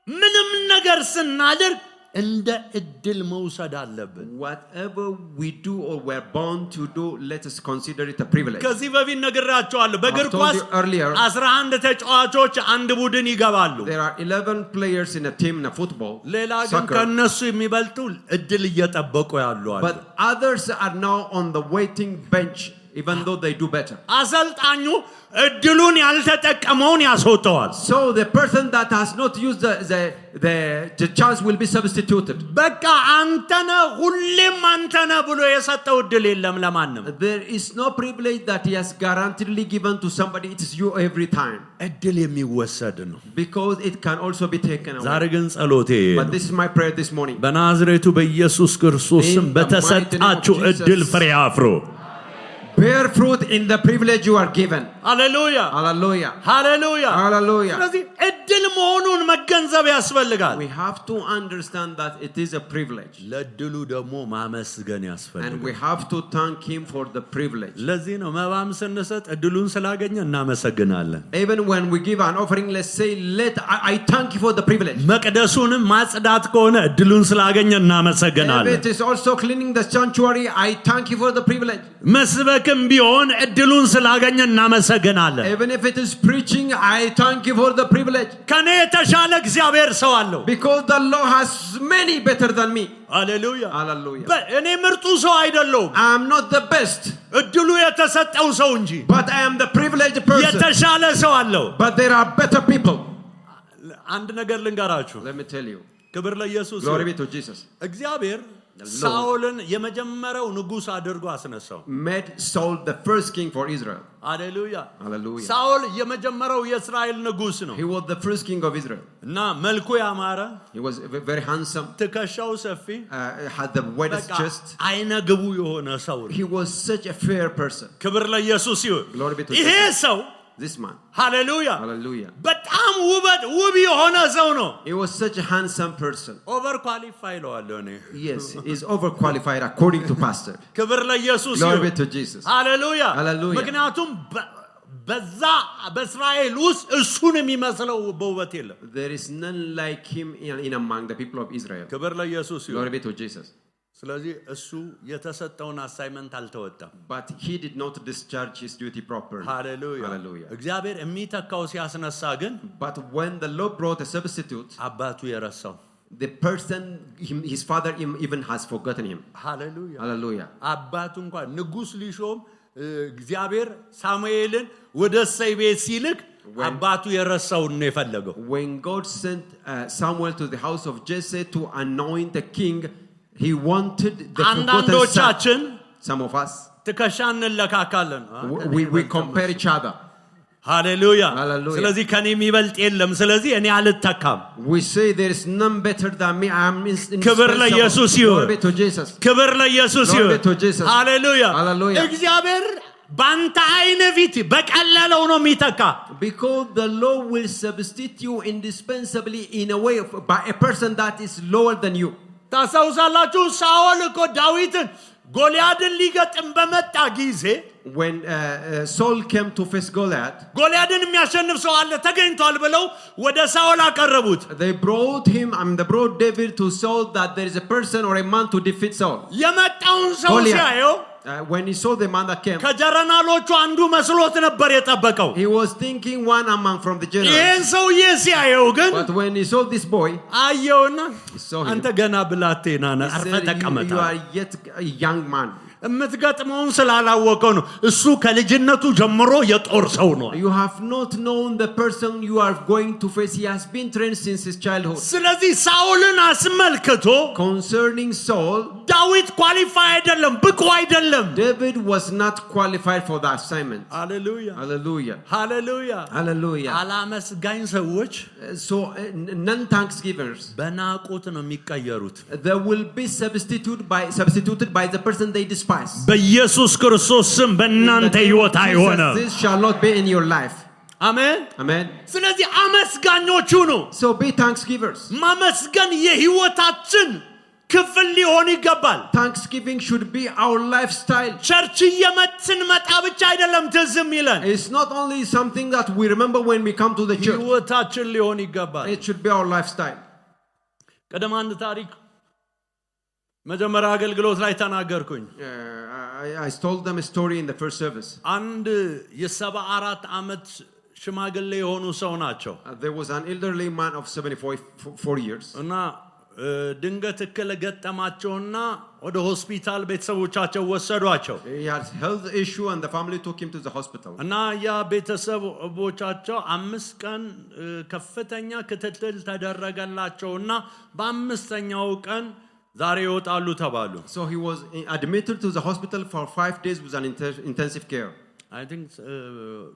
ምንም ነገር ስናደርግ እንደ እድል መውሰድ አለብን። Whatever we do or we're born to do, let us consider it a privilege. ከዚህ በፊት ነግራቸዋለሁ። በእግር I've told ኳስ you earlier. 11 ተጫዋቾች አንድ ቡድን ይገባሉ። There are 11 players in a team in a football, ሌላ ግን soccer. ከነሱ የሚበልጡ እድል እየጠበቁ ያሉ አሉ። But others are now on the waiting bench, even though they do better. አሰልጣኙ እድሉን ያልተጠቀመውን ያስወጣዋል። So the person that has not used the chance will be substituted. በቃ አንተነ ሁሌም አንተነ ብሎ የሰጠው እድል የለም ለማንም። There is no privilege that he has guaranteedly given to somebody. It is you every time. እድል የሚወሰድ ነው። Because it can also be taken ዛሬ away. ግን ጸሎቴ But this is my prayer this morning. በናዝሬቱ በኢየሱስ ክርስቶስ ስም In the mighty name of በተሰጣችሁ Jesus. እድል ፍሬ አፍሩ። Bear fruit in the privilege you are given. ሃሌሉያ Hallelujah. ሃሌሉያ። Hallelujah. ስለዚህ እድል መሆኑን መገንዘብ ያስፈልጋል። We have to understand that it is a privilege. ለእድሉ ደግሞ ማመስገን And we ያስፈልጋል። have to thank him for the privilege. ለዚህ ነው መባም ስንሰጥ እድሉን ስላገኘ እናመሰግናለን። Even when we give an offering, let's say, I thank you for the privilege. መቅደሱንም ማጽዳት ከሆነ እድሉን ስላገኘ If እናመሰግናለን። it is also cleaning the sanctuary, I thank you for the privilege. መስበክም ቢሆን እድሉን ስላገኘ እናመሰግናለን። Even if it is preaching, I thank you for the privilege. ከኔ የተሻለ እግዚአብሔር ሰው አለው። Because the Lord has many better than me. ሃሌሉያ። Hallelujah. እኔ ምርጡ ሰው አይደለሁም፣ I am not the best, እድሉ የተሰጠው ሰው እንጂ። but I am the privileged person. የተሻለ ሰው አለው። But there are better people. አንድ ነገር ልንገራችሁ። Let me tell you. ክብር ለኢየሱስ Glory ይሁን። be to Jesus. እግዚአብሔር ሳኦልን የመጀመሪያው ንጉሥ አድርጎ አስነሳው። Made Saul the first king for Israel. ሃሌሉያ። Hallelujah. ሳኦል የመጀመሪያው የእስራኤል ንጉሥ ነው He was the first king of Israel. እና መልኩ ያማረ፣ He was very handsome, ትከሻው ሰፊ፣ had the widest በቃ chest. አይነ ግቡ የሆነ ሰው ነው። He was such a fair person. ክብር ለኢየሱስ ይሁን። Glory be to ይሄ Jesus. ሰው This man. ሃሌሉያ Hallelujah. በጣም ውብ የሆነ ሰው ነው። He was such a handsome person. ኦቨር ኳሊፋይ ለዋለሁ እኔ። Yes, he's overqualified according to pastor. ክብር ለኢየሱስ Glory be ይሁን። to Jesus. ሃሌሉያ። Hallelujah. ምክንያቱም በዛ በእስራኤል ውስጥ እሱን የሚመስለው በውበት የለም። There is none like him in among the people of Israel. ክብር ለኢየሱስ ይሁን። Glory be to Jesus. ስለዚህ እሱ የተሰጠውን አሳይመንት አልተወጣም። But he did not discharge his duty properly. ሃሌሉያ Hallelujah. እግዚአብሔር የሚተካው ሲያስነሳ ግን But when the Lord brought a substitute, አባቱ የረሳው the person, his father even has forgotten him. ሃሌሉያ Hallelujah. አባቱ እንኳን ንጉሥ ሊሾም እግዚአብሔር ሳሙኤልን ወደ እሴይ ቤት ሲልክ አባቱ የረሳውን ነው የፈለገው። When God sent Samuel to the house of Jesse to anoint the king, he wanted the forgotten አንዳንዶቻችን son. Some of us, ትከሻ እንለካካለን። we compare each other. ሃሌሉያ Hallelujah. ስለዚህ ከኔ የሚበልጥ የለም፣ ስለዚህ እኔ አልተካም። We say there is none better than me. I am ክብር ለኢየሱስ ይሁን። Glory be to Jesus. ክብር ለኢየሱስ Glory ይሁን። be to Jesus. ሃሌሉያ Hallelujah. እግዚአብሔር ባንተ አይነ ፊት በቀለለው ነው የሚተካ። Because the Lord will substitute you indispensably in a way by a person that is lower than you. ታሳውሳላችሁ ሳኦል እኮ ዳዊትን ጎልያድን ሊገጥም በመጣ ጊዜ When Saul came to face Goliath, ጎልያድን የሚያሸንፍ ሰው አለ ተገኝቷል ብለው ወደ ሳኦል አቀረቡት። they brought David to Saul that there is a person or a man to defeat Saul. የመጣውን ሰው ሲያየው When he saw the man that came, ከጀነራሎቹ አንዱ መስሎት ነበር የጠበቀው። he was thinking one among from the ይህን generals. ሰውዬ ሲያየው ግን But when he saw this boy, አየውና saw him. አንተ ገና ብላቴና ነህ፣ he አርፈህ said, ተቀመጥ። you are yet a young man. የምትገጥመውን ስላላወቀው ነው። እሱ ከልጅነቱ ጀምሮ የጦር ሰው ነው። You have not known the person you are going to face. He has been trained since his childhood. ስለዚህ ሳኦልን አስመልክቶ Concerning Saul, ዳዊት ኳሊፋይ አይደለም፣ ብቁ አይደለም። David was not qualified for the assignment. ሃሌሉያ Hallelujah. ሃሌሉያ። Hallelujah. አላመስጋኝ ሰዎች So non-thanksgivers, በናቁት ነው የሚቀየሩት። they will be substituted by the person they despise. በኢየሱስ ክርስቶስ ስም በእናንተ ሕይወት አይሆንም። This shall not be in your life. አሜን Amen. ስለዚህ አመስጋኞቹ ነው። So be thanksgivers. ማመስገን የሕይወታችን ክፍል ሊሆን ይገባል። Thanksgiving should be our lifestyle. ቸርች ስንመጣ ብቻ አይደለም ትዝ የሚለን፣ It's not only something that we remember when we come to the church. ሕይወታችን ሊሆን ይገባል። It should be our lifestyle. ቀደም አንድ ታሪክ መጀመሪያ አገልግሎት ላይ ተናገርኩኝ። I told them a story in the first service. አንድ የ74 ዓመት ሽማግሌ የሆኑ ሰው ናቸው There was an elderly man of 74 years. እና ድንገት እክል ገጠማቸውና ወደ ሆስፒታል ቤተሰቦቻቸው ወሰዷቸው። He had health issue and the family took him to the hospital. እና ያ ቤተሰቦቻቸው 5 ቀን ከፍተኛ ክትትል ተደረገላቸውና በአምስተኛው ቀን ዛሬ ይወጣሉ ተባሉ። So he was admitted to the hospital for 5 days with an intensive care. I think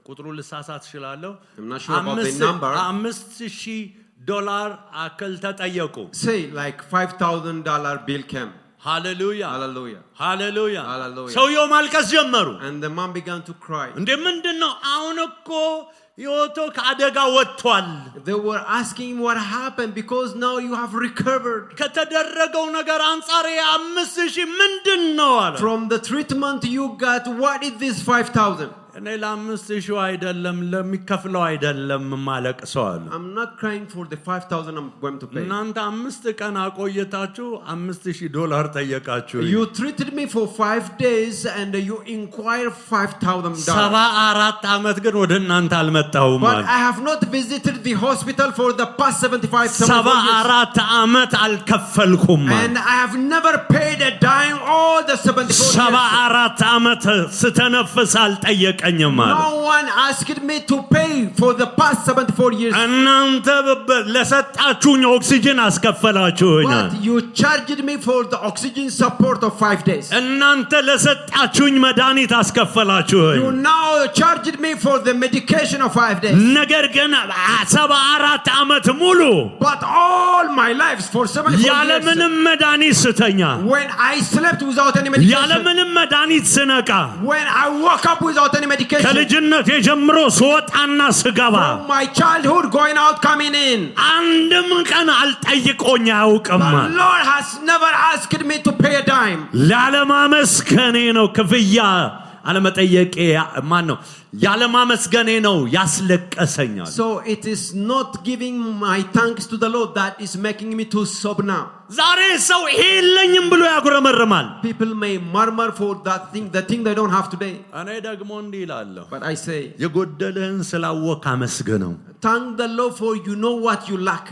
ቁጥሩ ልሳሳት እችላለሁ። I'm not sure about the number. $5,000 አክል ተጠየቁ። Say like $5,000 bill came. ሃሌሉያ Hallelujah. ሃሌሉያ። Hallelujah. ሰውየው ማልቀስ ጀመሩ። And the man began to cry. እንዴ ምንድነው? አሁን እኮ ሕይወቶ ከአደጋ ወጥቷል። They were asking what happened because now you have recovered. ከተደረገው ነገር አንፃር የ5,000 ምንድነው አለ። From the treatment you got, what is this 5,000? እኔ ለ5,000 አይደለም ለሚከፍለው አይደለም ማለቅሰው አለ። I'm not crying for the 5,000 I'm going to pay. እናንተ 5 ቀን አቆየታችሁ $5,000 ጠየቃችሁ። You treated me for 5 days and you inquire $5,000. 74 ዓመት ግን ወደ እናንተ አልመጣሁም But አለ። I have not visited the hospital for the past 74 years. 74 ዓመት አልከፈልኩም አለ። And I have never paid a dime all the 74 years. 74 ዓመት ስተነፍስ አልጠየቀኝም አለ። No one asked me to pay for the past 74 years. እናንተ ለሰጣችሁኝ ኦክሲጅን አስከፈላችሁኝ። But you charged me for the oxygen support of 5 days. እናንተ ለሰጣችሁኝ መድኃኒት አስከፈላችሁኝ። You now charged me for the medication of 5 days. ነገር ግን 74 ዓመት ሙሉ But all my life for 74 ያለ years, ምንም መድኃኒት ስተኛ፣ when I slept without any medication, ያለ ምንም መድኃኒት ስነቃ፣ when I woke up without any medication, ከልጅነት ጀምሮ ስወጣና ስገባ from my childhood going out coming in, አንድም ቀን አልጠይቆኝ አያውቅም። the Lord has never asked me to pay a dime. ላለማመስገኔ ነው ክፍያ አለመጠየቄ ማን ነው ያለማመስገኔ ነው ያስለቀሰኛል So it is not giving my thanks to the Lord that is making me to sob now. ዛሬ ሰው ይሄ የለኝም ብሎ ያጉረመርማል People may murmur for that thing, the thing they don't have today. እኔ ደግሞ እንዲህ እላለሁ But I say, የጎደለህን ስላወቅ አመስግነው thank the Lord for you know what you lack.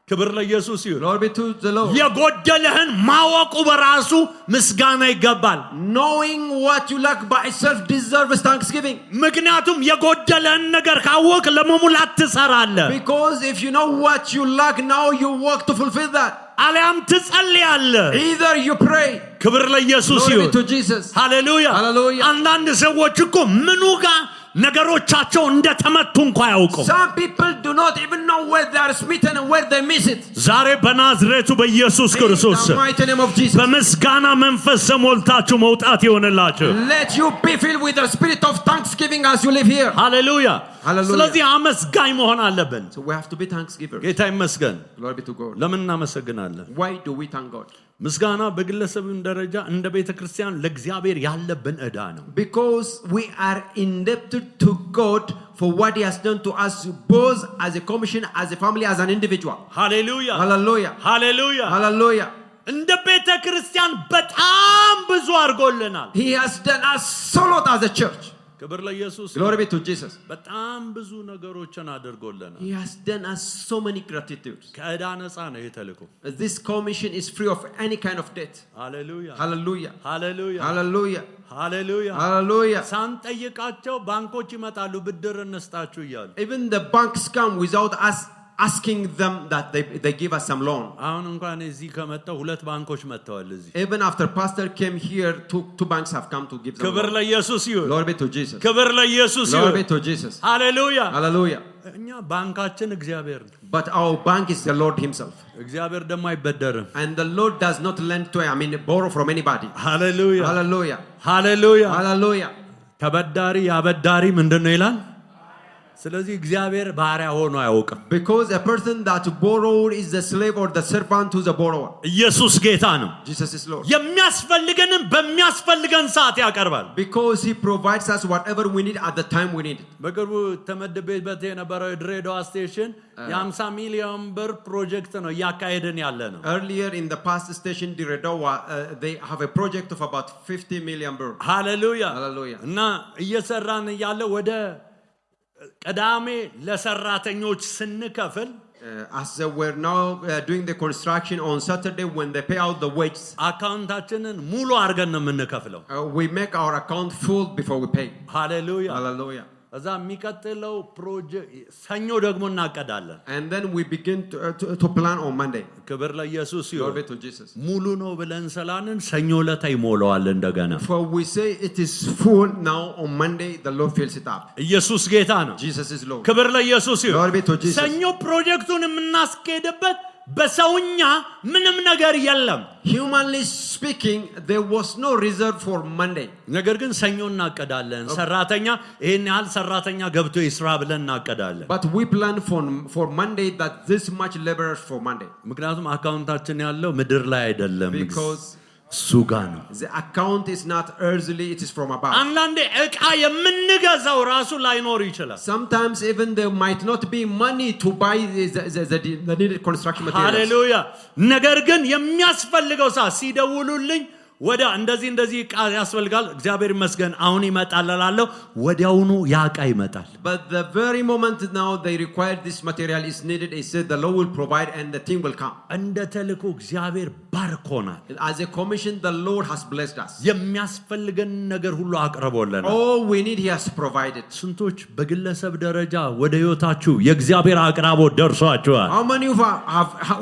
ክብር ለኢየሱስ ይሁን Glory be to the Lord. የጎደለህን ማወቁ በራሱ ምስጋና ይገባል Knowing what you lack by itself deserves thanksgiving. ምክንያቱም የጎደለህን ነገር ካወቅ ለመሙላት ትሰራለህ Because if you know what you lack, now you work to fulfill that. አልያም ትጸልያለህ Either you pray. ክብር ለኢየሱስ Glory ይሁን be to Jesus. ሃሌሉያ Hallelujah. አንዳንድ ሰዎች እኮ ምኑ ጋር ነገሮቻቸው እንደተመቱ እንኳን ያውቁ Some people do not even know where they are smitten and where they miss it. ዛሬ በናዝሬቱ በኢየሱስ ክርስቶስ In the mighty name of Jesus. በምስጋና መንፈስ ተሞልታችሁ መውጣት ይሆንላችሁ Let you be filled with the spirit of thanksgiving as you live here. ሃሌሉያ Hallelujah. ስለዚህ አመስጋኝ መሆን አለብን So we have to be thanksgivers. ጌታ ይመስገን Glory be to God. ለምን እናመሰግናለን Why do we thank God? ምስጋና በግለሰብም ደረጃ እንደ ቤተክርስቲያን ለእግዚአብሔር ያለብን ዕዳ ነው Because we are indebted to God for what He has done to us, both as a commission, as a family, as an individual. ሃሌሉያ Hallelujah. ሃሌሉያ Hallelujah. እንደ ቤተክርስቲያን በጣም ብዙ አድርጎልናል He has done us so lot as a church. ክብር ለኢየሱስ Glory be to Jesus. በጣም ብዙ ነገሮችን አድርጎልናል He has done us so many gratitudes. ከዕዳ ነፃ ነው ይሄ ተልእኮ This commission is free of any kind of debt. ሃሌሉያ Hallelujah. ሃሌሉያ Hallelujah. ሃሌሉያ Hallelujah. ሳንጠይቃቸው ባንኮች ይመጣሉ ብድር እንስጣችሁ እያሉ Even the banks come without us asking them that they give us some loan. አሁን እንኳን እዚህ ከመጣው ሁለት ባንኮች መጥተዋል እዚህ Even after pastor came here, two banks have come to give them ክብር loan. ለኢየሱስ ይሁን Glory be to Jesus. ክብር ለኢየሱስ Glory ይሁን be to Jesus. ሃሌሉያ Hallelujah. እኛ ባንካችን እግዚአብሔር ነው But our bank is the Lord Himself. እግዚአብሔር ደግሞ አይበደርም And the Lord does not lend to, borrow from anybody. ሃሌሉያ Hallelujah. ሃሌሉያ Hallelujah. ተበዳሪ ያበዳሪ ምንድነው ይላል ስለዚህ እግዚአብሔር ባሪያ ሆኖ አያውቅም Because a person that borrowed is the slave or the servant to the borrower. ኢየሱስ ጌታ ነው Jesus is Lord. የሚያስፈልገንን በሚያስፈልገን ሰዓት ያቀርባል Because He provides us whatever we need at the time we need it. በቅርቡ ተመድቤበት የነበረው የድሬዳዋ ስቴሽን የ50 ሚሊዮን ብር ፕሮጀክት ነው እያካሄድን ያለ ነው Earlier in the past station Diredawa, they have a project of about 50 million birr. ሃሌሉያ Hallelujah. እና እየሰራን ያለ ወደ ቀዳሜ ለሰራተኞች ስንከፍል As we're now doing the construction on Saturday, when they pay out the wages, አካውንታችንን ሙሉ አድርገን ነው የምንከፍለው we make our account full before we pay. ሃሌሉያ Hallelujah. እዛ የሚቀጥለው ፕሮጀክት ሰኞ ደግሞ እናቀዳለን And then we begin to plan on Monday. ክብር ለኢየሱስ Glory be ይሁን to Jesus. ሙሉ ነው ብለን ሰላንን ሰኞ ዕለት ይሞላዋል እንደገና For we say it is full now, on Monday the Lord fills it up. ኢየሱስ ጌታ ነው Jesus is Lord. ክብር ለኢየሱስ ይሁን Glory be to Jesus. ሰኞ ፕሮጀክቱን የምናስኬድበት በሰውኛ ምንም ነገር የለም Humanly speaking, there was no reserve for Monday. ነገር ግን ሰኞ እናቀዳለን ሰራተኛ ይሄን ያህል ሰራተኛ ገብቶ ይስራ ብለን እናቀዳለን But we plan for Monday that this much laborers for Monday. ምክንያቱም አካውንታችን ያለው ምድር ላይ አይደለም Because ሱጋ ነው the account is not earthly, it is from above. አንዳንዴ ዕቃ የምንገዛው ራሱ ላይኖር ይችላል Sometimes even there might not be money to buy the needed construction materials. ሃሌሉያ ነገር ግን የሚያስፈልገው ሰዓት ሲደውሉልኝ ወደ እንደዚህ ዕቃ ያስፈልጋል እግዚአብሔር ይመስገን አሁን ይመጣል እላለሁ ወዲያውኑ ያ ዕቃ ይመጣል But the very moment now they require this material is needed, he said the Lord will provide and the thing will come. እንደ ተልእኮ እግዚአብሔር ባርኮናል As a commission, the Lord has blessed us. የሚያስፈልገን ነገር ሁሉ አቅርቦልናል All we need he has provided. ስንቶች በግለሰብ ደረጃ ወደ ህይወታችሁ የእግዚአብሔር አቅራቦት ደርሷችኋል How many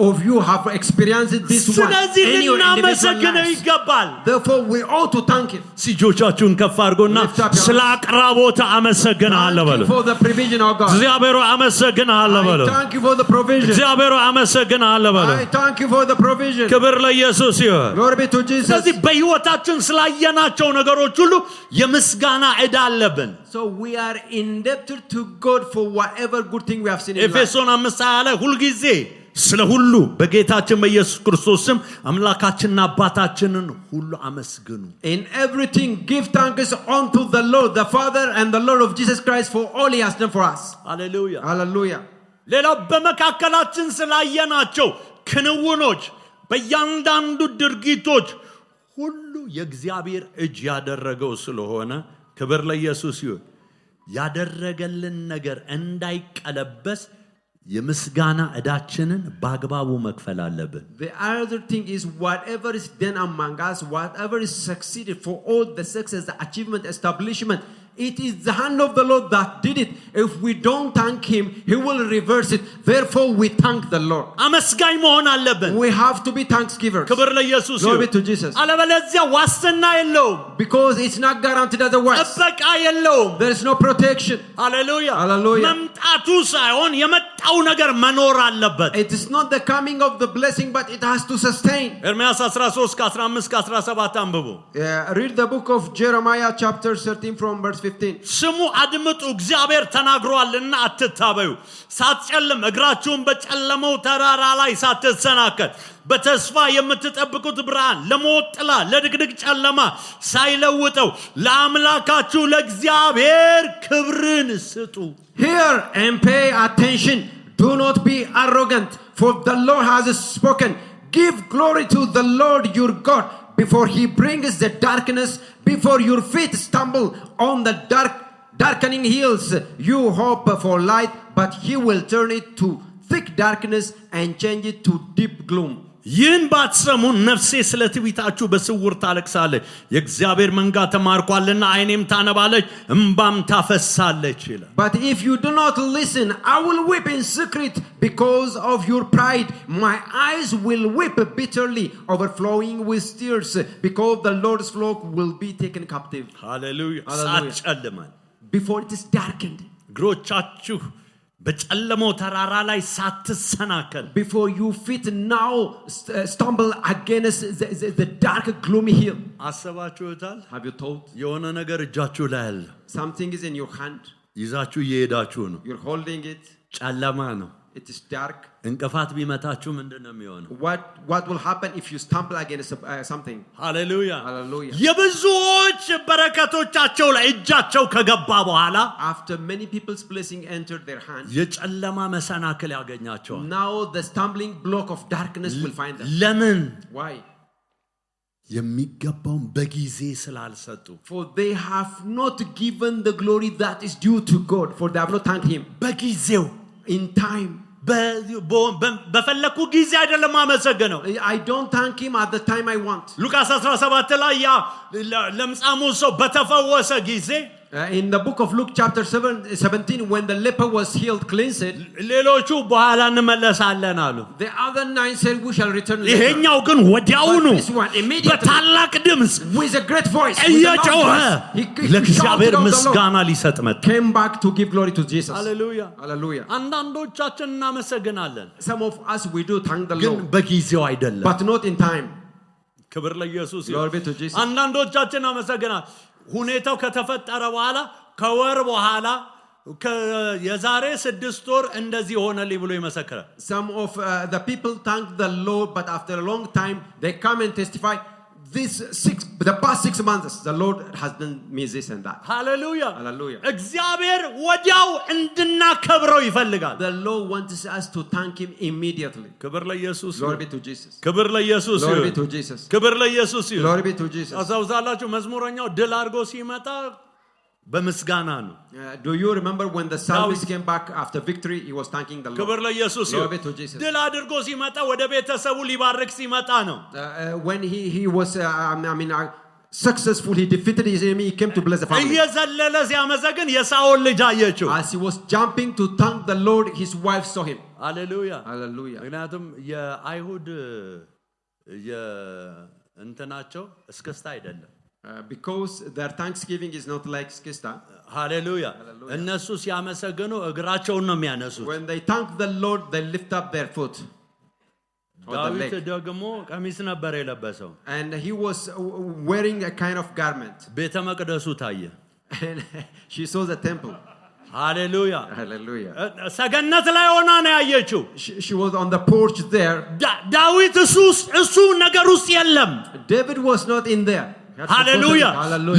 of you have experienced this one ስለዚህ in your individual ልናመሰግነው lives? ይገባል Therefore we ought to thank him. ሲጆቻችሁን ከፍ አድርጎና Lift up your ስለ አቅራቦት አመሰግናለሁ Thank በሉ you for the provision of God. እግዚአብሔር አመሰግናለሁ በሉ I thank you for the provision. እግዚአብሔር አመሰግናለሁ በሉ I thank you for the provision. ክብር ለኢየሱስ ይሁን Glory be to Jesus. ስለዚህ በህይወታችን ስላየናቸው ነገሮች ሁሉ የምስጋና ዕዳ አለብን So we are indebted to God for whatever good thing we have seen in life. ኤፌሶን 5:20 ላይ ሁልጊዜ ስለ ሁሉ በጌታችን በኢየሱስ ክርስቶስ ስም አምላካችንና አባታችንን ሁሉ አመስግኑ። In everything give thanks unto the Lord the Father and the Lord of Jesus Christ for all he has done for us. ሃሌሉያ Hallelujah. ሌላው በመካከላችን ስላየናቸው ክንውኖች በእያንዳንዱ ድርጊቶች ሁሉ የእግዚአብሔር እጅ ያደረገው ስለሆነ ክብር ለኢየሱስ ይሁን። ያደረገልን ነገር እንዳይቀለበስ የምስጋና ዕዳችንን በአግባቡ መክፈል አለብን። The other thing is whatever is done among us, whatever is succeeded for all the success, the achievement, establishment, it is the hand of the Lord that did it. If we don't thank him, he will reverse it. Therefore we thank the Lord. አመስጋኝ መሆን አለብን። We have to be thanksgivers. ክብር ለኢየሱስ ይሁን። Glory to Jesus. አለበለዚያ ዋስትና የለውም። Because it's not guaranteed otherwise. ጥበቃ የለውም። There is no protection. ሃሌሉያ Hallelujah. መምጣቱ ሳይሆን የመጣው ነገር መኖር አለበት። It is not the coming of the blessing, but it has to sustain. ኤርምያስ 13 ከ15 ከ17 አንብቡ። Read the book of Jeremiah chapter 13 from verse 15. ስሙ አድምጡ፣ እግዚአብሔር ተናግሯልና አትታበዩ። ሳትጨልም እግራችሁን በጨለመው ተራራ ላይ ሳትሰናከል በተስፋ የምትጠብቁት ብርሃን ለሞት ጥላ ለድቅድቅ ጨለማ ሳይለውጠው ለአምላካችሁ ለእግዚአብሔር ክብርን ስጡ። Hear and pay attention. Do not be arrogant, for the Lord has spoken. Give glory to the Lord your God before he brings the darkness, before your feet stumble on the darkening hills. You hope for light, but he will turn it to thick darkness and change it to deep gloom. ይህን ባትሰሙ ነፍሴ ስለ ትዕቢታችሁ በስውር ታለቅሳለች፣ የእግዚአብሔር መንጋ ተማርኳልና ዓይኔም ታነባለች እምባም ታፈሳለች ይላል። But if you do not listen, I will weep in secret because of your pride. My eyes will weep bitterly, overflowing with tears, because the Lord's flock will be taken captive. ሃሌሉያ Hallelujah. ሳትጨልማል Before it is darkened. እግሮቻችሁ በጨለመው ተራራ ላይ ሳትሰናከል Before your feet now stumble against the dark gloomy hill. አሰባችሁታል? Have you thought? የሆነ ነገር እጃችሁ ላይ አለ፣ Something is in your hand. ይዛችሁ እየሄዳችሁ ነው። You're holding it. ጨለማ ነው። It is dark. እንቅፋት ቢመታችሁ ምንድነው የሚሆነው? What will happen if you stumble against something? ሃሌሉያ Hallelujah. የብዙዎች በረከቶቻቸው ላይ እጃቸው ከገባ በኋላ After many people's blessing entered their hands, የጨለማ መሰናክል ያገኛቸዋል። now the stumbling block of darkness will find them. ለምን? Why? የሚገባውን በጊዜ ስላልሰጡ። For they have not given the glory that is due to God, for they have not thanked him. በጊዜው In time. በፈለኩ ጊዜ አይደለም አመሰግነው። I don't thank him at the time I want. ሉቃስ 17 ላይ ያ ለምጻሙ ሰው በተፈወሰ ጊዜ In the book of Luke chapter 17, when the leper was healed, cleansed, ሌሎቹ በኋላ እንመለሳለን አሉ። the other 9 said, we shall return later. ይሄኛው ግን ወዲያውኑ But this one, immediately, በታላቅ ድምፅ with a great voice, with a loud እየጮኸ voice, he ለእግዚአብሔር shouted out the ምስጋና Lord, ሊሰጥ መጣ። came back to give glory to Jesus. ሃሌሉያ። Hallelujah. አንዳንዶቻችን እናመሰግናለን፣ Some of us, we do thank the ግን Lord, በጊዜው አይደለም። but not in time. ክብር ለኢየሱስ Glory ይሁን። be to Jesus. አንዳንዶቻችን እናመሰግናለን፣ ሁኔታው ከተፈጠረ በኋላ ከወር በኋላ የዛሬ 6 ወር እንደዚህ ሆነልኝ ብሎ ይመሰክራል። Some of the people thank the Lord, but after a long time they come and testify, the past 6 months the Lord has done me this and that. ሃሌሉያ። Hallelujah. እግዚአብሔር ወዲያው እንድናከብረው ይፈልጋል። The Lord wants us to thank him immediately. ክብር ለኢየሱስ Glory ይሁን። be to Jesus. ክብር ለኢየሱስ Glory ይሁን። be to Jesus. ክብር ለኢየሱስ ይሁን። Glory be to Jesus. አዛውዛላችሁ መዝሙረኛው ድል አድርጎ ሲመጣ በምስጋና ነው። Do you remember when the psalmist came back after victory, he was thanking the ክብር Lord? ለኢየሱስ Glory ይሁን። be to Jesus. ድል አድርጎ ሲመጣ ወደ ቤተሰቡ ሊባርክ ሲመጣ ነው። When he was successful, he defeated his enemy, he came to bless the family. እየዘለለ ሲያመሰግን የሳኦል ልጅ አየችው። As he was jumping to thank the Lord, his wife saw him. ሃሌሉያ። Hallelujah. ምክንያቱም የአይሁድ የእንትናቸው እስክስታ አይደለም። Because their thanksgiving is not like skista. ሃሌሉያ። እነሱ ሲያመሰግኑ እግራቸውን ነው የሚያነሱት። When they thank the Lord, they lift up their foot. ዳዊት ደግሞ ቀሚስ ነበር የለበሰው። And he was wearing a kind of garment. ቤተ መቅደሱ ታየ። And she saw the temple. ሃሌሉያ Hallelujah. ሰገነት ላይ ሆና ነው ያየችው She was on the porch there. ዳዊት እሱ ነገር ውስጥ የለም David was not in there. ሃሌሉያ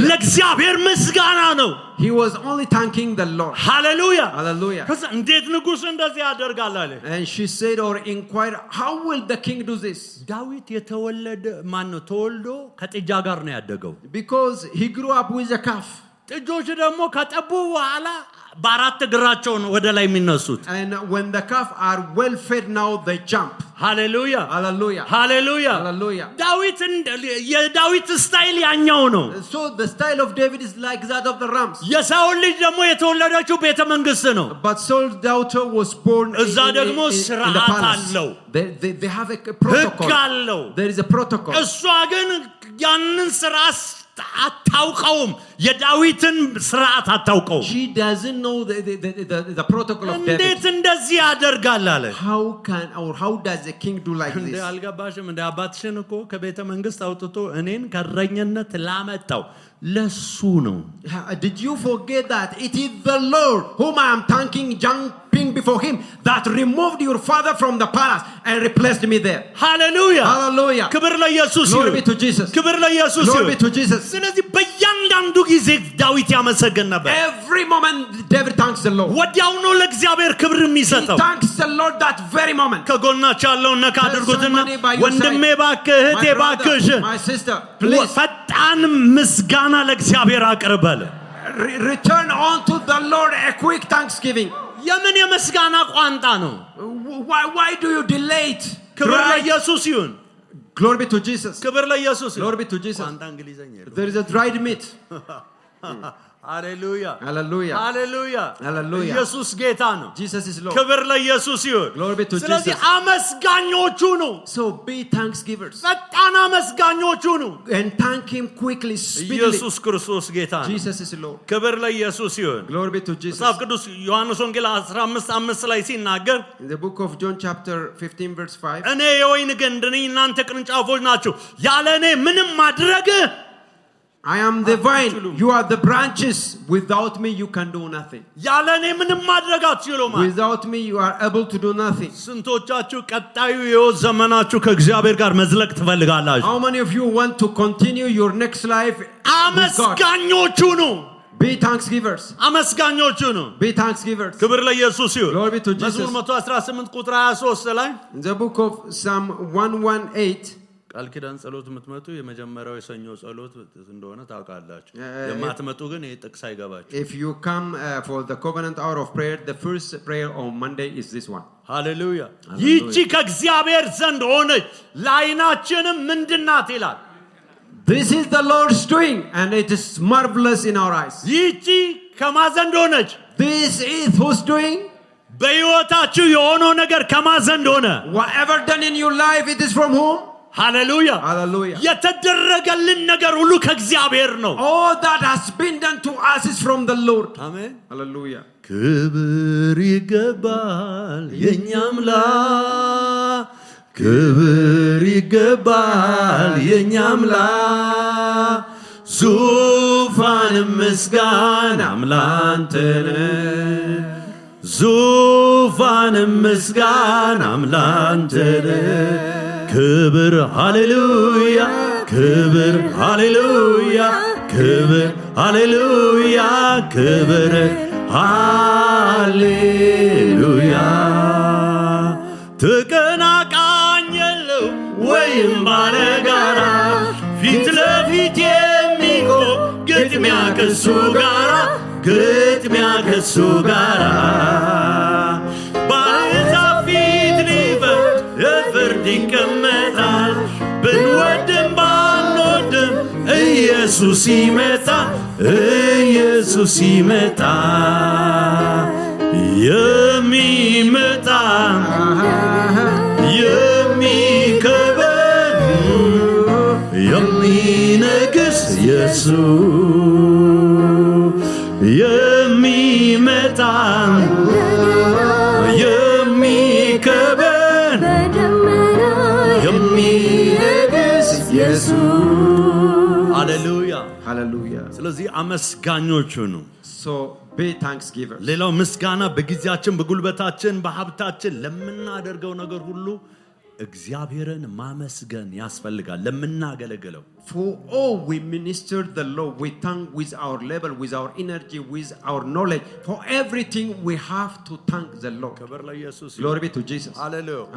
ለእግዚአብሔር ምስጋና ነው He was only thanking the Lord. ሃሌሉያ Hallelujah. እንዴት ንጉስ እንደዚህ ያደርጋል አለ And she said or inquired, how will the king do this? ዳዊት የተወለደ ማን ነው ተወልዶ ከጥጃ ጋር ነው ያደገው Because he grew up with a calf. ጥጆች ደግሞ ከጠቡ በኋላ በአራት እግራቸው ነው ወደ ላይ የሚነሱት And when the calf are well fed now they jump. ሃሌሉያ Hallelujah. ሃሌሉያ Hallelujah. የዳዊት ስታይል ያኛው ነው So the style of David is like that of the rams. የሳኦል ልጅ ደግሞ የተወለደችው ቤተ መንግስት ነው But Saul's daughter was born እዛ ደግሞ in the ስርዓት palace. አለው They have a protocol. ህግ አለው There is a protocol. እሷ ግን ያንን ስርዓት አታውቀውም የዳዊትን ስርዓት አታውቀውም She doesn't know the protocol of David. እንዴት እንደዚህ ያደርጋል አለ How does a king do like እንደ this? አልገባሽም እንደ አባትሽን እኮ ከቤተ መንግስት አውጥቶ እኔን ከረኝነት ላመጣው ለሱ ነው Did you forget that it is the Lord whom I am thanking, jumping before him, that removed your father from the palace and replaced me there? ሃሌሉያ Hallelujah. ክብር ለኢየሱስ Glory ይሁን be to Jesus. ክብር ለኢየሱስ Glory be ይሁን to Jesus. ስለዚህ በእያንዳንዱ ጊዜ ዳዊት ያመሰግን ነበር Every moment David thanks the Lord. ወዲያው ነው ለእግዚአብሔር ክብር He የሚሰጠው thanks the Lord that very moment. ከጎናቸው ያለውን ነካ አድርጉትና somebody by your ወንድሜ side. ባክህ እህቴ My ባክሽ brother, my sister, please ፈጣን ምስጋና ለእግዚአብሔር አቅርበል return unto the Lord a quick thanksgiving. የምን የምስጋና ቋንጣ ነው Why do you delay it? ክብር Right? ለኢየሱስ ይሁን Glory be to Jesus. ክብር ለኢየሱስ ይሁን Glory be to Jesus. ቋንጣ እንግሊዘኛ There is a dried meat. ሃሌሉያ Hallelujah. ሃሌሉያ Hallelujah. ኢየሱስ ጌታ ነው Jesus is Lord. ክብር ለኢየሱስ ይሁን Glory be to ስለዚህ Jesus. አመስጋኞቹ ነው So be thanksgivers ፈጣን አመስጋኞቹ ነው and thank him quickly, speedily. ኢየሱስ ክርስቶስ ጌታ ነው Jesus is Lord. ክብር ለኢየሱስ ይሁን Glory be to Jesus. መጽሐፍ ቅዱስ ዮሐንስ ወንጌል 15:5 ላይ ሲናገር In the book of John chapter 15 verse 5. እኔ የወይን ግንድ ነኝ እናንተ ቅርንጫፎች ናችሁ ያለ እኔ ምንም ማድረግ I am the vine, you are the branches. Without me you can do nothing. ያለ እኔ ምንም ማድረግ አትችሉም Without me you are able to do nothing. ስንቶቻችሁ ቀጣዩ የሕይወት ዘመናችሁ ከእግዚአብሔር ጋር መዝለቅ ትፈልጋላችሁ How many of you want to continue your next life with God? አመስጋኞቹ ነው Be thanksgivers. አመስጋኞቹ ነው Be thanksgivers. ክብር ለኢየሱስ ይሁን Glory be to Jesus. መዝሙር 118 ቁጥር 23 ላይ In the book of Psalm 118, ቃል ኪዳን ጸሎት የምትመጡ የመጀመሪያው የሰኞ ጸሎት እንደሆነ ታውቃላችሁ የማትመጡ ግን ይሄ ጥቅስ አይገባችሁ if you come for the covenant hour of prayer, the first prayer on Monday is this one. ሃሌሉያ ይህች ከእግዚአብሔር ዘንድ ሆነች ለዓይናችንም ምንድናት ይላል This is the Lord's doing and it is marvelous in our eyes. ይህች ከማን ዘንድ ሆነች This is who's doing? በሕይወታችሁ የሆነው ነገር ከማን ዘንድ ሆነ Whatever done in your life, it is from whom? ሃሌሉያ Hallelujah. የተደረገልን ነገር ሁሉ ከእግዚአብሔር ነው All that has been done to us is from the Lord. አሜን Hallelujah. ክብር ይገባል የኛ አምላክ ክብር ይገባል የኛ አምላክ ዙፋን ምስጋና ላንተ ነው ዙፋን ምስጋና ላንተ ነው ክብር ሃሌሉያ ክብር ሃሌሉያ ክብር ሃሌሉያ ክብር ሃሌሉያ ተቀናቃኝ የለው ወይም ባለጋራ ፊት ለፊት የሚቆም ግጥሚያ ከሱ ጋራ ግጥሚያ ከሱ ጋራ በአሕዛብ ፊት ሊፈርድ ፍርድ ይቀመጣል ብንወድም ባንወድም ኢየሱስ ይመጣ ኢየሱስ ይመጣ የሚመጣ የሚከበር የሚነግስ ኢየሱስ የሚመጣ የሚከበር የሚነግስ ኢየሱስ ሃሌሉያ Hallelujah. ስለዚህ አመስጋኞች ሁኑ። So be thanksgivers. ሌላው ምስጋና በጊዜያችን በጉልበታችን በሀብታችን ለምናደርገው ነገር ሁሉ እግዚአብሔርን ማመስገን ያስፈልጋል ለምናገለግለው For all we minister the Lord, we thank with our level, with our energy, with our knowledge. For everything we have to thank the Lord. ክብር ለኢየሱስ Glory be to Jesus. Hallelujah.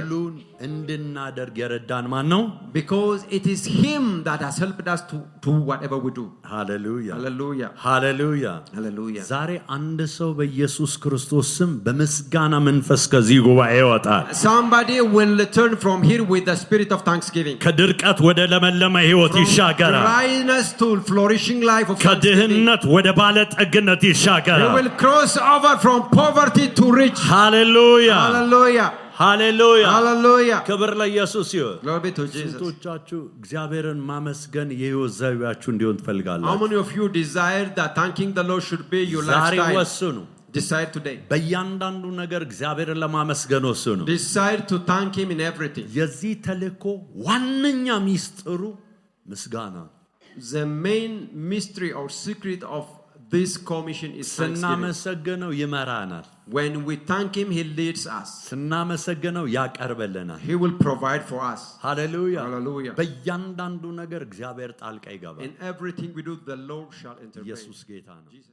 ሁሉን እንድናደርግ የረዳን ማን ነው? Because it is Him that has helped us to do whatever we do. ሃሌሉያ Hallelujah. ሃሌሉያ Hallelujah. ዛሬ አንድ ሰው በኢየሱስ ክርስቶስ ስም በምስጋና መንፈስ ከዚህ ጉባኤ ይወጣል። Somebody will turn from here with the spirit of thanksgiving. ከድርቀት ወደ ለመለመ ሕይወት ይሻገራል። Dryness to flourishing life of thanksgiving. ከድህነት ወደ ባለጠግነት You ይሻገራል። will cross over from poverty to rich. ሃሌሉያ Hallelujah. ሃሌሉያ Hallelujah. ክብር ለኢየሱስ ይሁን። Glory be to Jesus. ስንቶቻችሁ እግዚአብሔርን ማመስገን የሕይወት ዘይቤያችሁ እንዲሆን How ትፈልጋላችሁ? many of you desire that thanking the Lord should be your ዛሬ lifestyle? ወስኑ። Decide today. በእያንዳንዱ ነገር እግዚአብሔርን ለማመስገን ወስኑ። Decide to thank Him in everything. የዚህ ተልእኮ ዋነኛ ሚስጥሩ ምስጋና። The main mystery or secret of this commission is thanksgiving. ስናመሰግነው ይመራናል። When we thank Him, He leads us. ስናመሰግነው ያቀርበልናል። He will provide for us. ሃሌሉያ Hallelujah. በእያንዳንዱ ነገር እግዚአብሔር ጣልቃ ይገባል። In everything we do, the Lord shall intervene. ኢየሱስ ጌታ ነው። Jesus